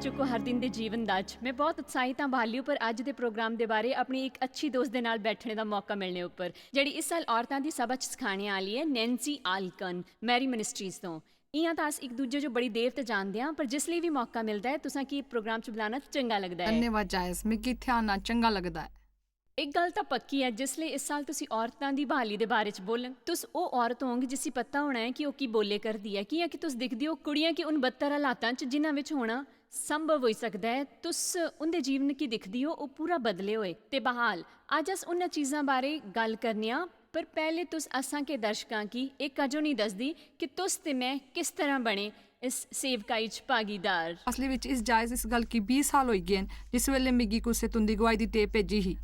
ਚੁੱਕੋ ਹਰ ਦਿਨ ਦੇ ਜੀਵਨ ਦਾ ਅੱਜ ਮੈਂ ਬਹੁਤ ਉਤਸ਼ਾਹਿਤ ਹਾਂ ਬਹਾਲੀ ਉੱਪਰ ਅੱਜ ਦੇ ਪ੍ਰੋਗਰਾਮ ਦੇ ਬਾਰੇ ਆਪਣੀ ਇੱਕ ਅੱਛੀ ਦੋਸਤ ਦੇ ਨਾਲ ਬੈਠਣੇ ਦਾ ਮੌਕਾ ਮਿਲਣੇ ਉੱਪਰ ਜਿਹੜੀ ਇਸ ਸਾਲ ਔਰਤਾਂ ਦੀ ਸਭਾ 'ਚ ਸਿਖਾਣੇ ਵਾਲੀ ਹੈ ਨੈਂਸੀ ਆਲਕਨ ਮੈਰੀ ਮਿਨਿਸਟਰੀਜ਼ ਤੋਂ ਇਹਾਂ ਤਾਂ ਅਸੀਂ ਇੱਕ ਦੂਜੇ ਜੋ ਬੜੀ ਦੇਰ ਤੇ ਜਾਣਦੇ ਹਾਂ ਪਰ ਜਿਸ ਲਈ ਵੀ ਮੌਕਾ ਮਿਲਦਾ ਹੈ ਤੁਸੀਂ ਕੀ ਪ੍ਰੋਗਰਾਮ 'ਚ ਬੁਲਾਣਾ ਚੰਗਾ ਲੱਗਦਾ ਹੈ। ਧੰਨਵਾਦ ਜਾਇਜ਼ ਮੈਂ ਕਿੱਥੇ ਆਉਣਾ ਚੰਗਾ ਲੱਗਦਾ ਹੈ। ਇੱਕ ਗੱਲ ਤਾਂ ਪੱਕੀ ਹੈ ਜਿਸ ਲਈ ਇਸ ਸਾਲ ਤੁਸੀਂ ਔਰਤਾਂ ਦੀ ਬਹਾਲੀ ਦੇ ਬਾਰੇ 'ਚ ਬੋਲਣ ਤੁਸੀਂ ਉਹ ਔਰਤ ਹੋਵੋਗੇ ਜਿਸ ਨੂੰ ਪਤਾ ਹੋਣਾ ਹੈ ਕਿ ਉਹ ਕੀ ਬੋਲੇ ਕਰਦੀ ਹੈ ਕੀ ਹੈ ਕਿ ਤੁਸੀਂ ਦਿਖਦੇ ਹੋ ਕੁੜੀਆਂ ਕਿ ਉਨ ਬੱਤਰ ਹਾਲਾਤਾਂ 'ਚ ਜਿਨ੍ਹਾਂ ਵਿੱਚ ਹੋਣਾ ਸੰਭਵ ਹੋ ਸਕਦਾ ਹੈ ਤੁਸੀਂ ਉਹਦੇ ਜੀਵਨ ਕੀ ਦਿਖਦੀ ਹੋ ਉਹ ਪੂਰਾ ਬਦਲੇ ਹੋਏ ਤੇ ਬਹਾਲ ਅੱਜ ਅਸ ਉਹਨਾਂ ਚੀਜ਼ਾਂ ਬਾਰੇ ਗੱਲ ਕਰਨੇ ਆ ਪਰ ਪਹਿਲੇ ਤੁਸੀਂ ਅਸਾਂ ਕੇ ਦਰਸ਼ਕਾਂ ਕੀ ਇੱਕ ਅਜੋ ਨਹੀਂ ਦੱਸਦੀ ਕਿ ਤੁਸੀਂ ਤੇ ਮੈਂ ਕਿਸ ਤਰ੍ਹਾਂ ਬਣੇ ਇਸ ਸੇਵਕਾਈ 'ਚ ਭਾਗੀਦਾਰ। ਅਸਲੀ ਵਿੱਚ ਇਸ ਜਾਇਜ਼ ਇਸ ਗੱਲ ਕੀ 20 ਸਾਲ ਹੋਈ ਗਏ ਜਿਸ ਵੇਲੇ ਮਿੱਗੀ ਕੁਸੇ ਤੁੰਦੀ ਗਵਾਈ ਦੀ ਟੇਪ ਭੇਜੀ ਹੀ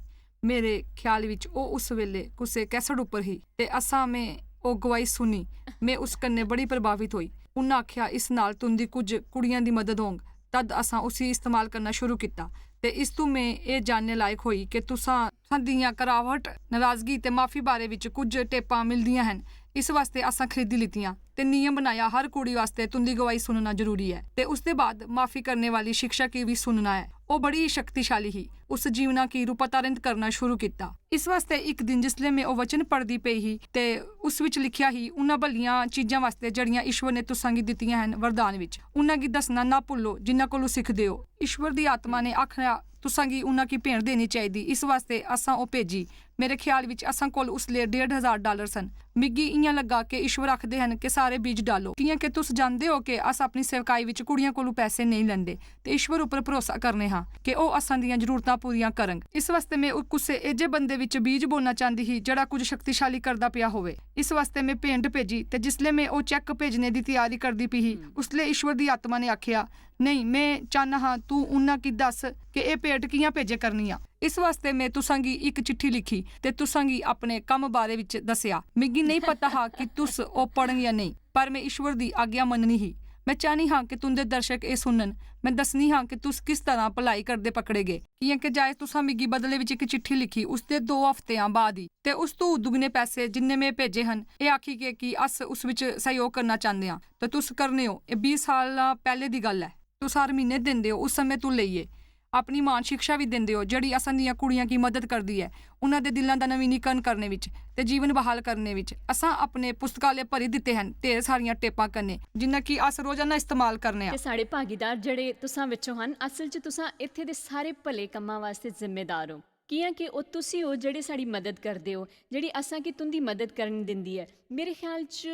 ਮੇਰੇ ਖਿਆਲ ਵਿੱਚ ਉਹ ਉਸ ਵੇਲੇ ਕੁਸੇ ਕੈਸਟ ਉੱਪਰ ਹੀ ਤੇ ਅਸਾਂ ਮੈਂ ਉਹ ਗਵਾਈ ਸੁਣੀ ਮੈਂ ਉਸ ਕੰਨੇ ਬੜੀ ਪ੍ਰਭਾਵਿਤ ਹੋਈ। ਉਹਨਾਂ ਆਖਿਆ ਇਸ ਨਾਲ ਤੁੰਦੀ ਕੁਝ ਕੁੜੀਆਂ ਦੀ ਮਦਦ ਹੋਂਗ ਤਦ ਅਸਾਂ ਉਸੇ ਇਸਤੇਮਾਲ ਕਰਨਾ ਸ਼ੁਰੂ ਕੀਤਾ ਤੇ ਇਸ ਤੋਂ ਮੈਂ ਇਹ ਜਾਣਨੇ ਲਾਇਕ ਹੋਈ ਕਿ ਤੁਸਾਂ ਦੀਆਂ ਕਰਾਵਟ ਨਾਰਾਜ਼ਗੀ ਤੇ ਮਾਫੀ ਬਾਰੇ ਵਿੱਚ ਕੁਝ ਟੇਪਾਂ ਮਿਲਦੀਆਂ ਹਨ। ਇਸ ਵਾਸਤੇ ਅਸਾਂ ਖਰੀਦੀ ਲਿੱਤੀਆਂ ਤੇ ਨਿਯਮ ਬਣਾਇਆ ਹਰ ਕੁੜੀ ਵਾਸਤੇ ਤੁੰਦੀ ਗਵਾਹੀ ਸੁਣਨਾ ਜ਼ਰੂਰੀ ਹੈ ਤੇ ਉਸ ਦੇ ਬਾਅਦ ਮਾਫੀ ਕਰਨੇ ਵਾਲੀ ਸਿੱਖਿਆ ਕੀ ਵੀ ਸੁਣਨਾ ਹੈ। ਉਹ ਬੜੀ ਸ਼ਕਤੀਸ਼ਾਲੀ ਹੀ ਉਸ ਜੀਵਨਾ ਕੀ ਰੂਪਾਂਤਰਿਤ ਕਰਨਾ ਸ਼ੁਰੂ ਕੀਤਾ। ਇਸ ਵਾਸਤੇ ਇੱਕ ਦਿਨ ਜਿਸਲੇ ਮੈਂ ਉਹ ਵਚਨ ਪੜ੍ਹਦੀ ਪਈ ਹੀ ਤੇ ਉਸ ਵਿੱਚ ਲਿਖਿਆ ਹੀ ਉਹਨਾਂ ਭਲੀਆਂ ਚੀਜ਼ਾਂ ਵਾਸਤੇ ਜਿਹੜੀਆਂ ਈਸ਼ਵਰ ਨੇ ਤੁਸਾਂ ਕੀ ਦਿੱਤੀਆਂ ਹਨ ਵਰਦਾਨ ਵਿੱਚ ਉਹਨਾਂ ਕੀ ਦੱਸਣਾ ਨਾ ਭੁੱਲੋ ਜਿਨ੍ਹਾਂ ਕੋਲੋਂ ਸਿੱਖਦੇ ਹੋ। ਈਸ਼ਵਰ ਦੀ ਆਤਮਾ ਨੇ ਆਖਿਆ ਤੁਸਾਂ ਕੀ ਉਹਨਾਂ ਕੀ ਭੇਂਟ ਦੇਣੀ ਚਾਹੀਦੀ ਇਸ ਵਾਸਤੇ ਅਸਾਂ ਉਹ ਭੇਜੀ। ਮੇਰੇ ਖਿਆਲ ਵਿੱਚ ਅਸਾਂ ਕੋਲ ਉਸ ਲਈ $1,500 ਸਨ। ਮਿੱਗੀ ਇਆਂ ਲੱਗਾ ਕਿ ਈਸ਼ਵਰ ਆਖਦੇ ਹਨ ਕਿ ਸਾਰੇ ਬੀਜ ਡਾਲੋ ਕਿਉਂਕਿ ਕਿ ਤੁਸੀਂ ਜਾਣਦੇ ਹੋ ਕਿ ਅਸਾਂ ਆਪਣੀ ਸੇਵਕਾਈ ਵਿੱਚ ਕੁੜੀਆਂ ਕੋਲੋਂ ਪੈਸੇ ਨਹੀਂ ਲੈਂਦੇ ਤੇ ਈਸ਼ਵਰ ਉੱਪਰ ਭਰੋਸਾ ਕਰਨੇ ਹਾਂ ਕਿ ਉਹ ਅਸਾਂ ਦੀਆਂ ਜ਼ਰੂਰਤਾਂ ਪੂਰੀਆਂ ਕਰਨ। ਇਸ ਵਾਸਤੇ ਮੈਂ ਕਿਸੇ ਇਹੋ ਬੰਦੇ ਵਿੱਚ ਬੀਜ ਬੋਲਣਾ ਚਾਹੁੰਦੀ ਸੀ ਜਿਹੜਾ ਕੁਝ ਸ਼ਕਤੀਸ਼ਾਲੀ ਕਰਦਾ ਪਿਆ ਹੋਵੇ। ਇਸ ਵਾਸਤੇ ਮੈਂ ਭੇਂਟ ਭੇਜੀ ਤੇ ਜਿਸਲੇ ਮੈਂ ਉਹ ਚੈੱਕ ਭੇਜਣੇ ਦੀ ਤਿਆਰੀ ਕਰਦੀ ਪਈ ਸੀ ਉਸਲੇ ਈਸ਼ਵਰ ਦੀ ਆਤਮਾ ਨੇ ਆਖਿਆ ਨਹੀਂ ਮੈਂ ਚਾਹਨਾ ਹਾਂ ਤੂੰ ਉਹਨਾਂ ਕੀ ਦੱਸ ਕਿ ਇਹ ਭੇਟ ਕਿਆਂ ਭੇਜੇ ਕਰਨੀ ਆ। ਇਸ ਵਾਸਤੇ ਮੈਂ ਤੁਸਾਂਗੀ ਇੱਕ ਚਿੱਠੀ ਲਿਖੀ ਤੇ ਤੁਸਾਂਗੀ ਆਪਣੇ ਕੰਮ ਬਾਰੇ ਵਿੱਚ ਦੱਸਿਆ। ਮਿੱਗੀ ਨਹੀਂ ਪਤਾ ਹਾਂ ਕਿ ਤੁਸ ਉਹ ਪੜ੍ਹਨ ਜਾਂ ਨਹੀਂ ਪਰ ਮੈਂ ਈਸ਼ਵਰ ਦੀ ਆਗਿਆ ਮੰਨਣੀ ਹੀ। ਮੈਂ ਚਾਹਨੀ ਹਾਂ ਕਿ ਤੁੰਦੇ ਦਰਸ਼ਕ ਇਹ ਸੁਣਨ ਮੈਂ ਦੱਸਣੀ ਹਾਂ ਕਿ ਤੁਸ ਕਿਸ ਤਰ੍ਹਾਂ ਭਲਾਈ ਕਰਦੇ ਪਕੜੇ ਗਏ ਕਿਉਂਕਿ ਜਾਏ ਤੁਸਾਂ ਮਿੱਗੀ ਬਦਲੇ ਵਿੱਚ ਇੱਕ ਚਿੱਠੀ ਲਿਖੀ ਉਸਦੇ 2 ਹਫ਼ਤਿਆਂ ਬਾਅਦ ਹੀ ਤੇ ਉਸ ਤੋਂ ਦੁੱਗਣੇ ਪੈਸੇ ਜਿੰਨੇ ਮੈਂ ਭੇਜੇ ਹਨ ਇਹ ਆਖੀ ਕਿ ਅਸ ਉਸ ਵਿੱਚ ਸਹਿਯੋਗ ਕਰਨਾ ਚਾਹੁੰਦੇ ਹਾਂ ਤੇ ਤੁਸ ਕਰਨੇ ਹੋ। ਇਹ 20 ਸਾਲ ਪਹਿਲੇ ਦੀ ਗੱਲ ਹੈ। ਤੁਸ ਹਰ ਮਹੀਨੇ ਦਿੰਦੇ ਹੋ ਉਸ ਸਮੇਂ ਤੂੰ ਲਈਏ ਆਪਣੀ ਮਾਨ ਸਿੱਖਿਆ ਵੀ ਦਿੰਦੇ ਹੋ ਜਿਹੜੀ ਅਸਾਂ ਦੀਆਂ ਕੁੜੀਆਂ ਕੀ ਮਦਦ ਕਰਦੀ ਹੈ ਉਹਨਾਂ ਦੇ ਦਿਲਾਂ ਦਾ ਨਵੀਨੀਕਰਨ ਕਰਨੇ ਵਿੱਚ ਤੇ ਜੀਵਨ ਬਹਾਲ ਕਰਨੇ ਵਿੱਚ। ਅਸਾਂ ਆਪਣੇ ਪੁਸਤਕਾਲੇ ਭਰੀ ਦਿੱਤੇ ਹਨ ਢੇਰ ਸਾਰੀਆਂ ਟੇਪਾਂ ਕਰਨੇ ਜਿਨ੍ਹਾਂ ਕੀ ਅਸ ਰੋਜ਼ਾਨਾ ਇਸਤੇਮਾਲ ਕਰਨੇ ਆ। ਤੇ ਸਾਡੇ ਭਾਗੀਦਾਰ ਜਿਹੜੇ ਤੁਸਾਂ ਵਿੱਚੋਂ ਹਨ ਅਸਲ 'ਚ ਤੁਸਾਂ ਇੱਥੇ ਦੇ ਸਾਰੇ ਭਲੇ ਕੰਮਾਂ ਵਾਸਤੇ ਜ਼ਿੰਮੇਦਾਰ ਹੋ ਕਿਉਂਕਿ ਉਹ ਤੁਸੀਂ ਹੋ ਜਿਹੜੇ ਸਾਡੀ ਮਦਦ ਕਰਦੇ ਹੋ ਜਿਹੜੀ ਅਸਾਂ ਕੀ ਤੁੰਦੀ ਮਦਦ ਕਰਨ ਦਿੰਦੀ ਹੈ। ਮੇਰੇ ਖਿਆਲ 'ਚ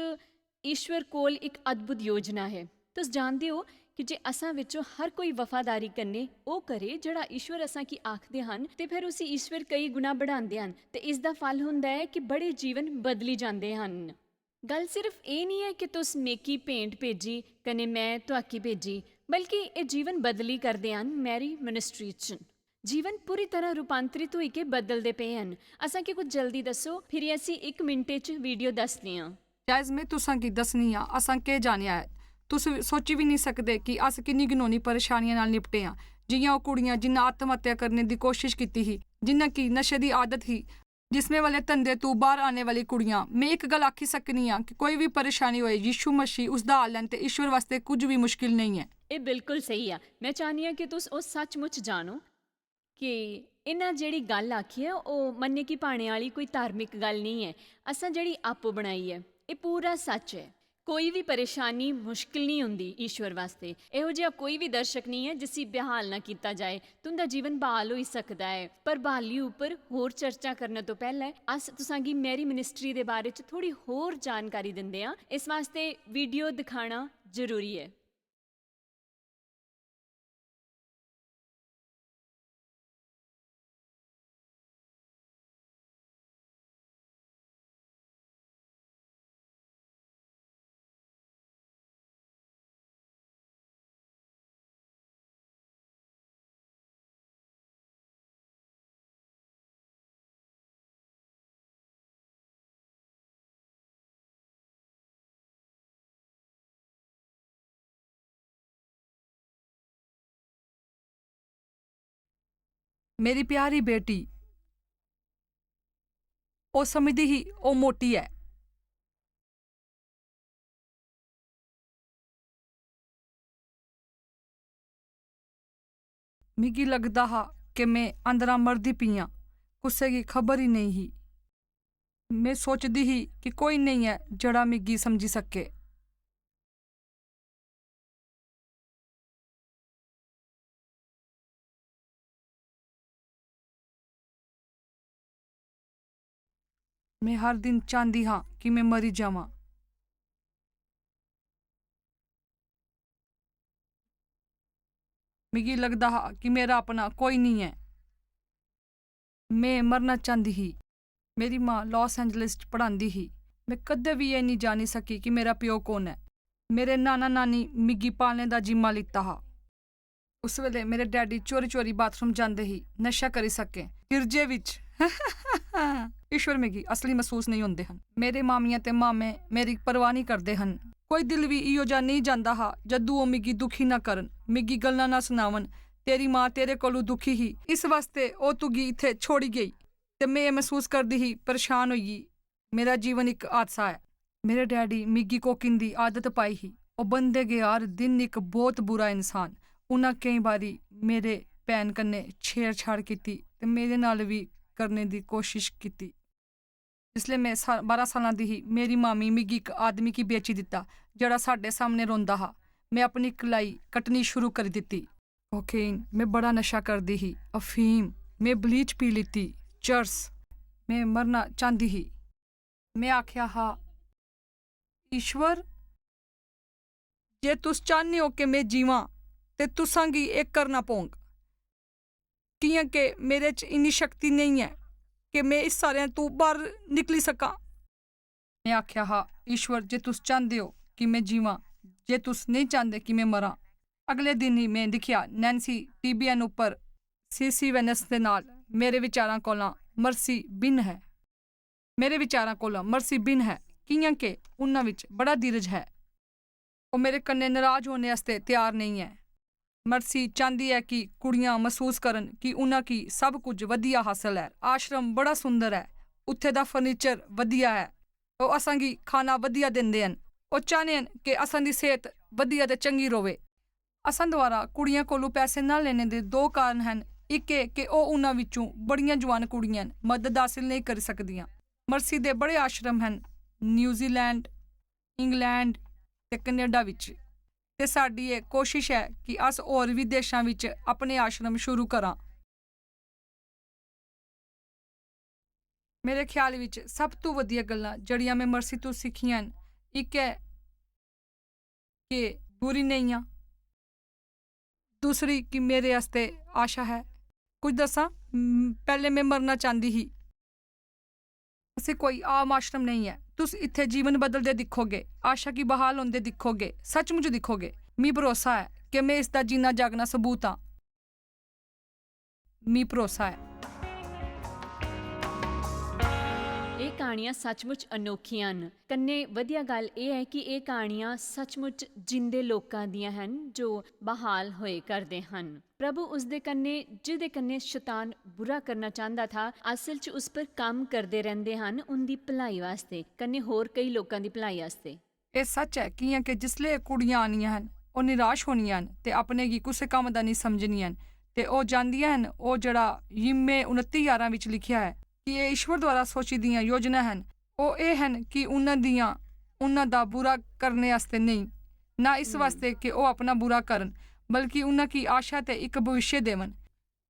ਈਸ਼ਵਰ ਕੋਲ ਇੱਕ ਅਦਭੁਤ ਯੋਜਨਾ ਹੈ। ਤੁਸੀਂ ਜਾਣਦੇ ਹੋ ਕਿ ਜੇ ਅਸਾਂ ਵਿੱਚੋਂ ਹਰ ਕੋਈ ਵਫਾਦਾਰੀ ਕਰਨੇ ਉਹ ਕਰੇ ਜਿਹੜਾ ਈਸ਼ਵਰ ਅਸਾਂ ਕੀ ਆਖਦੇ ਹਨ ਤੇ ਫਿਰ ਉਸੇ ਈਸ਼ਵਰ ਕਈ ਗੁਣਾ ਵਧਾਉਂਦੇ ਹਨ ਤੇ ਇਸ ਦਾ ਫਲ ਹੁੰਦਾ ਹੈ ਕਿ ਬੜੇ ਜੀਵਨ ਬਦਲੀ ਜਾਂਦੇ ਹਨ। ਗੱਲ ਸਿਰਫ ਇਹ ਨਹੀਂ ਹੈ ਕਿ ਤੁਸ ਮੇਕੀ ਭੇਂਟ ਭੇਜੀ ਕਨੇ ਮੈਂ ਤੁਹਾਕੀ ਭੇਜੀ ਬਲਕਿ ਇਹ ਜੀਵਨ ਬਦਲੀ ਕਰਦੇ ਹਨ। ਮੈਰੀ ਮਿਨਿਸਟਰੀ 'ਚ ਜੀਵਨ ਪੂਰੀ ਤਰ੍ਹਾਂ ਰੂਪਾਂਤਰਿਤ ਹੋਈ ਕੇ ਬਦਲਦੇ ਪਏ ਹਨ। ਅਸਾਂ ਕੀ ਕੁਝ ਜਲਦੀ ਦੱਸੋ ਫਿਰ ਅਸੀਂ 1 ਮਿੰਟ 'ਚ ਵੀਡੀਓ ਦੱਸਦੇ ਹਾਂ। ਜਾਇਜ਼ ਮੈਂ ਤੁਸਾਂ ਕੀ ਦੱਸਣੀ ਆ ਅਸਾਂ ਕੇ ਜਾਣਿਆ ਹੈ ਤੁਸੀਂ ਸੋਚੀ ਵੀ ਨਹੀਂ ਸਕਦੇ ਕਿ ਅਸ ਕਿੰਨੀ ਘਿਨੌਣੀ ਪਰੇਸ਼ਾਨੀਆਂ ਨਾਲ ਨਿਪਟੇ ਹਾਂ। ਜਿਹੀਆਂ ਉਹ ਕੁੜੀਆਂ ਜਿਨ੍ਹਾਂ ਆਤਮ ਹੱਤਿਆ ਕਰਨ ਦੀ ਕੋਸ਼ਿਸ਼ ਕੀਤੀ ਸੀ ਜਿਨ੍ਹਾਂ ਕੀ ਨਸ਼ੇ ਦੀ ਆਦਤ ਹੀ ਜਿਸਮੇ ਵਾਲੇ ਧੰਦੇ ਤੋਂ ਬਾਹਰ ਆने ਵਾਲੀ ਕੁੜੀਆਂ। ਮੈਂ ਇੱਕ ਗੱਲ ਆਖੀ ਸਕਨੀ ਹਾਂ ਕਿ ਕੋਈ ਵੀ ਪਰੇਸ਼ਾਨੀ ਹੋਏ ਯਿਸੂ ਮਸੀਹ ਉਸ ਦਾ ਹੱਲ ਹੈ ਤੇ ਈਸ਼ਵਰ ਵਾਸਤੇ ਕੁਝ ਵੀ ਮੁਸ਼ਕਿਲ ਨਹੀਂ ਹੈ। ਇਹ ਬਿਲਕੁਲ ਸਹੀ ਆ। ਮੈਂ ਚਾਹੁੰਦੀ ਹਾਂ ਕਿ ਤੁਸੀਂ ਉਹ ਸੱਚਮੁੱਚ ਜਾਣੋ ਕਿ ਇਹਨਾਂ ਜਿਹੜੀ ਗੱਲ ਆਖੀ ਹੈ ਉਹ ਮੰਨੇ ਕੀ ਪਾਣੇ ਵਾਲੀ ਕੋਈ ਧਾਰਮਿਕ ਗੱਲ ਨਹੀਂ ਹੈ। ਅਸਾਂ ਜਿਹੜੀ ਆਪੋ ਬਣਾਈ ਹੈ ਇਹ ਪੂਰਾ ਸੱਚ ਹੈ। ਕੋਈ ਵੀ ਪਰੇਸ਼ਾਨੀ ਮੁਸ਼ਕਿਲ ਨਹੀਂ ਹੁੰਦੀ ਈਸ਼ਵਰ ਵਾਸਤੇ। ਇਹੋ ਜਿਹਾ ਕੋਈ ਵੀ ਦਰਸ਼ਕ ਨਹੀਂ ਹੈ ਜਿਸ ਦੀ ਬਹਾਲ ਨਾ ਕੀਤਾ ਜਾਏ ਤੁੰਦਾ ਜੀਵਨ ਬਹਾਲ ਹੋ ਹੀ ਸਕਦਾ ਹੈ। ਪਰ ਬਹਾਲੀ ਉੱਪਰ ਹੋਰ ਚਰਚਾ ਕਰਨ ਤੋਂ ਪਹਿਲਾਂ ਅਸ ਤੁਸਾਂਗੀ ਮੈਰੀ ਮਿਨਿਸਟਰੀ ਦੇ ਬਾਰੇ 'ਚ ਥੋੜੀ ਹੋਰ ਜਾਣਕਾਰੀ ਦਿੰਦੇ ਹਾਂ। ਇਸ ਵਾਸਤੇ ਵੀਡੀਓ ਦਿਖਾਣਾ ਜ਼ਰੂਰੀ ਹੈ। ਮੇਰੀ ਪਿਆਰੀ ਬੇਟੀ ਉਹ ਸਮਝਦੀ ਹੀ ਉਹ ਮੋਟੀ ਹੈ मिगी लगदा हा कि मैं अंदरा मरदी पियां, कुसै गी खबर ही नहीं ही। मैं सोचदी ही कि कोई नहीं है जेह्ड़ा मिगी समझी सके। मैं हर दिन चाहंदी हां कि मैं मरी जावां। मिगी लगदा हा कि मेरा अपना कोई नहीं है। मैं मरना चाहंदी ही। मेरी मां लॉस एंजलिस च पढ़ांदी ही। मैं कदें भी एह् नहीं जानी सकी कि मेरा प्यो कौन है। मेरे नाना नानी मिगी पालने दा जिम्मा लित्ता हा। उस वेले मेरे डैडी चोरी चोरी बाथरूम जांदे ही, नशा करी सके गिरजे विच। ईश्वर मिगी असली महसूस नहीं होंदे हन। मेरे मामियां ते मामे मेरी परवाह नहीं करदे हन। कोई दिल भी इहो जा नहीं जांदा हा जदूं ओह् मिगी दुखी ना करन, मिगी गल्लां ना सुनावन। तेरी मां तेरे कोलू दुखी ही, इस वास्ते ओह् तुगी इत्थे छोड़ी गई। ते मैं एह् महसूस करदी ही, परेशान होई गेई। मेरा जीवन इक हादसा है। मेरे डैडी मिगी कोकिन दी आदत पाई ही। ओह् बनदे गे हर दिन इक बहुत बुरा इंसान। उन्हां केईं बारी मेरे भैन कन्नै छेड़छाड़ कीती ते मेरे नाल भी करने दी कोशिश कीती। जिसले मैं 12 सालां दी ही, मेरी मामी मिगी इक आदमी गी बेची दित्ता जेह्ड़ा साड्डे सामने रौंदा हा। मैं अपनी कलाई कट्टनी शुरू करी दित्ती। कोकेन, मैं बड़ा नशा करदी ही। अफीम, मैं ब्लीच पी लित्ती। चरस, मैं मरना चाहंदी ही। मैं आखेआ हा, ईश्वर, जे तुस चाहने हो कि मैं जीवां ते तुसां गी एह् करना पौंग, कियां कि मेरे च इन्नी शक्ति नहीं है कि मैं इस सारें तू बाहर निकली सकां। मैं आखेआ हा, ईश्वर, जे तुस चाहंदे हो कि मैं जीवां, जे तुस नहीं चाहंदे कि मैं मरां। अगले दिन ही मैं दिक्खेआ नैंसी टीबीएन उप्पर सीसी वेनस दे नाल मेरे विचारां कोला मर्सी बिन है। मेरे विचारां कोला मर्सी बिन है, कियां कि उन्हां विच बड़ा धीरज है। ओह् मेरे कन्नै नाराज होने आस्ते त्यार नहीं है। मर्सी चाहंदी है कि कुड़ियां महसूस करन कि उन्हां गी सब कुछ वधिया हासल है। आश्रम बड़ा सुंदर है, उत्थे दा फर्नीचर वधिया है। ओह् असां गी खाना वधिया दिंदे हन। ओह् चाहने हन कि असां दी सेहत वधिया ते चंगी रोवे। असां द्वारा कुड़ियां कोलों पैसे न लेने दे दो कारण हन। इक एह् कि ओह् उन्हां विचों बड़ियां जवान कुड़ियां न, मदद हासिल नहीं करी सकदियां। मर्सी दे बड़े आश्रम हन, न्यूजीलैंड, इंग्लैंड ते कनेडा विच। ते साडी एह् कोशिश है कि अस होर भी देशां विच अपने आश्रम शुरू करां। मेरे ख्याल विच सब तों वधिया गल्लां जेह्ड़ियां मैं मर्सी तों सिक्खियां न, इक है कि बुरी नेईं आं, दूसरी कि मेरे आस्ते आशा है। कुछ दस्सां, पैह्ले मैं मरना चाहंदी ही। असें कोई आम आश्रम नहीं है। तुस इत्थे जीवन बदलदे दिक्खोगे, आशा गी बहाल होंदे दिक्खोगे, सचमुच दिक्खोगे। मी भरोसा है कि मैं इसदा जीना जागना सबूत आं। मी भरोसा है। ਇਹ ਕਹਾਣੀਆਂ ਸੱਚਮੁੱਚ ਅਨੋਖੀਆਂ ਹਨ। ਕੰਨੇ ਵਧੀਆ ਗੱਲ ਇਹ ਹੈ ਕਿ ਇਹ ਕਹਾਣੀਆਂ ਸੱਚਮੁੱਚ ਜਿੰਦੇ ਲੋਕਾਂ ਦੀਆਂ ਹਨ ਜੋ ਬਹਾਲ ਹੋਏ ਕਰਦੇ ਹਨ। ਪ੍ਰਭੂ ਉਸਦੇ ਕੰਨੇ ਜਿਹਦੇ ਕੰਨੇ ਸ਼ੈਤਾਨ ਬੁਰਾ ਕਰਨਾ ਚਾਹੁੰਦਾ ਥਾ, ਅਸਲ 'ਚ ਉਸ ਪਰ ਕੰਮ ਕਰਦੇ ਰਹਿੰਦੇ ਹਨ ਉਹਦੀ ਭਲਾਈ ਵਾਸਤੇ, ਕੰਨੇ ਹੋਰ ਕਈ ਲੋਕਾਂ ਦੀ ਭਲਾਈ ਵਾਸਤੇ। ਇਹ ਸੱਚ ਹੈ ਕਿ ਜਿਸਲੇ ਕੁੜੀਆਂ ਆਉਣੀਆਂ ਹਨ ਉਹ ਨਿਰਾਸ਼ ਹੋਣੀਆਂ ਹਨ ਤੇ ਆਪਣੇ ਗੀ ਕਿਸੇ ਕੰਮ ਦਾ ਨਹੀਂ ਸਮਝਣੀਆਂ ਹਨ ਤੇ ਉਹ ਜਾਂਦੀਆਂ ਹਨ ਉਹ ਜਿਹੜਾ ਯਿਮੇ 29:11 ਵਿੱਚ ਲਿਖਿਆ ਹੈ ਕਿ ਇਹ ਈਸ਼ਵਰ ਦੁਆਰਾ ਸੋਚੀ ਦੀਆਂ ਯੋਜਨਾ ਹਨ। ਉਹ ਇਹ ਹਨ ਕਿ ਉਹਨਾਂ ਦਾ ਬੁਰਾ ਕਰਨੇ ਵਾਸਤੇ ਨਹੀਂ, ਨਾ ਇਸ ਵਾਸਤੇ ਕਿ ਉਹ ਆਪਣਾ ਬੁਰਾ ਕਰਨ, ਬਲਕਿ ਉਹਨਾਂ ਕੀ ਆਸ਼ਾ ਤੇ ਇੱਕ ਭਵਿੱਖ ਦੇਵਨ।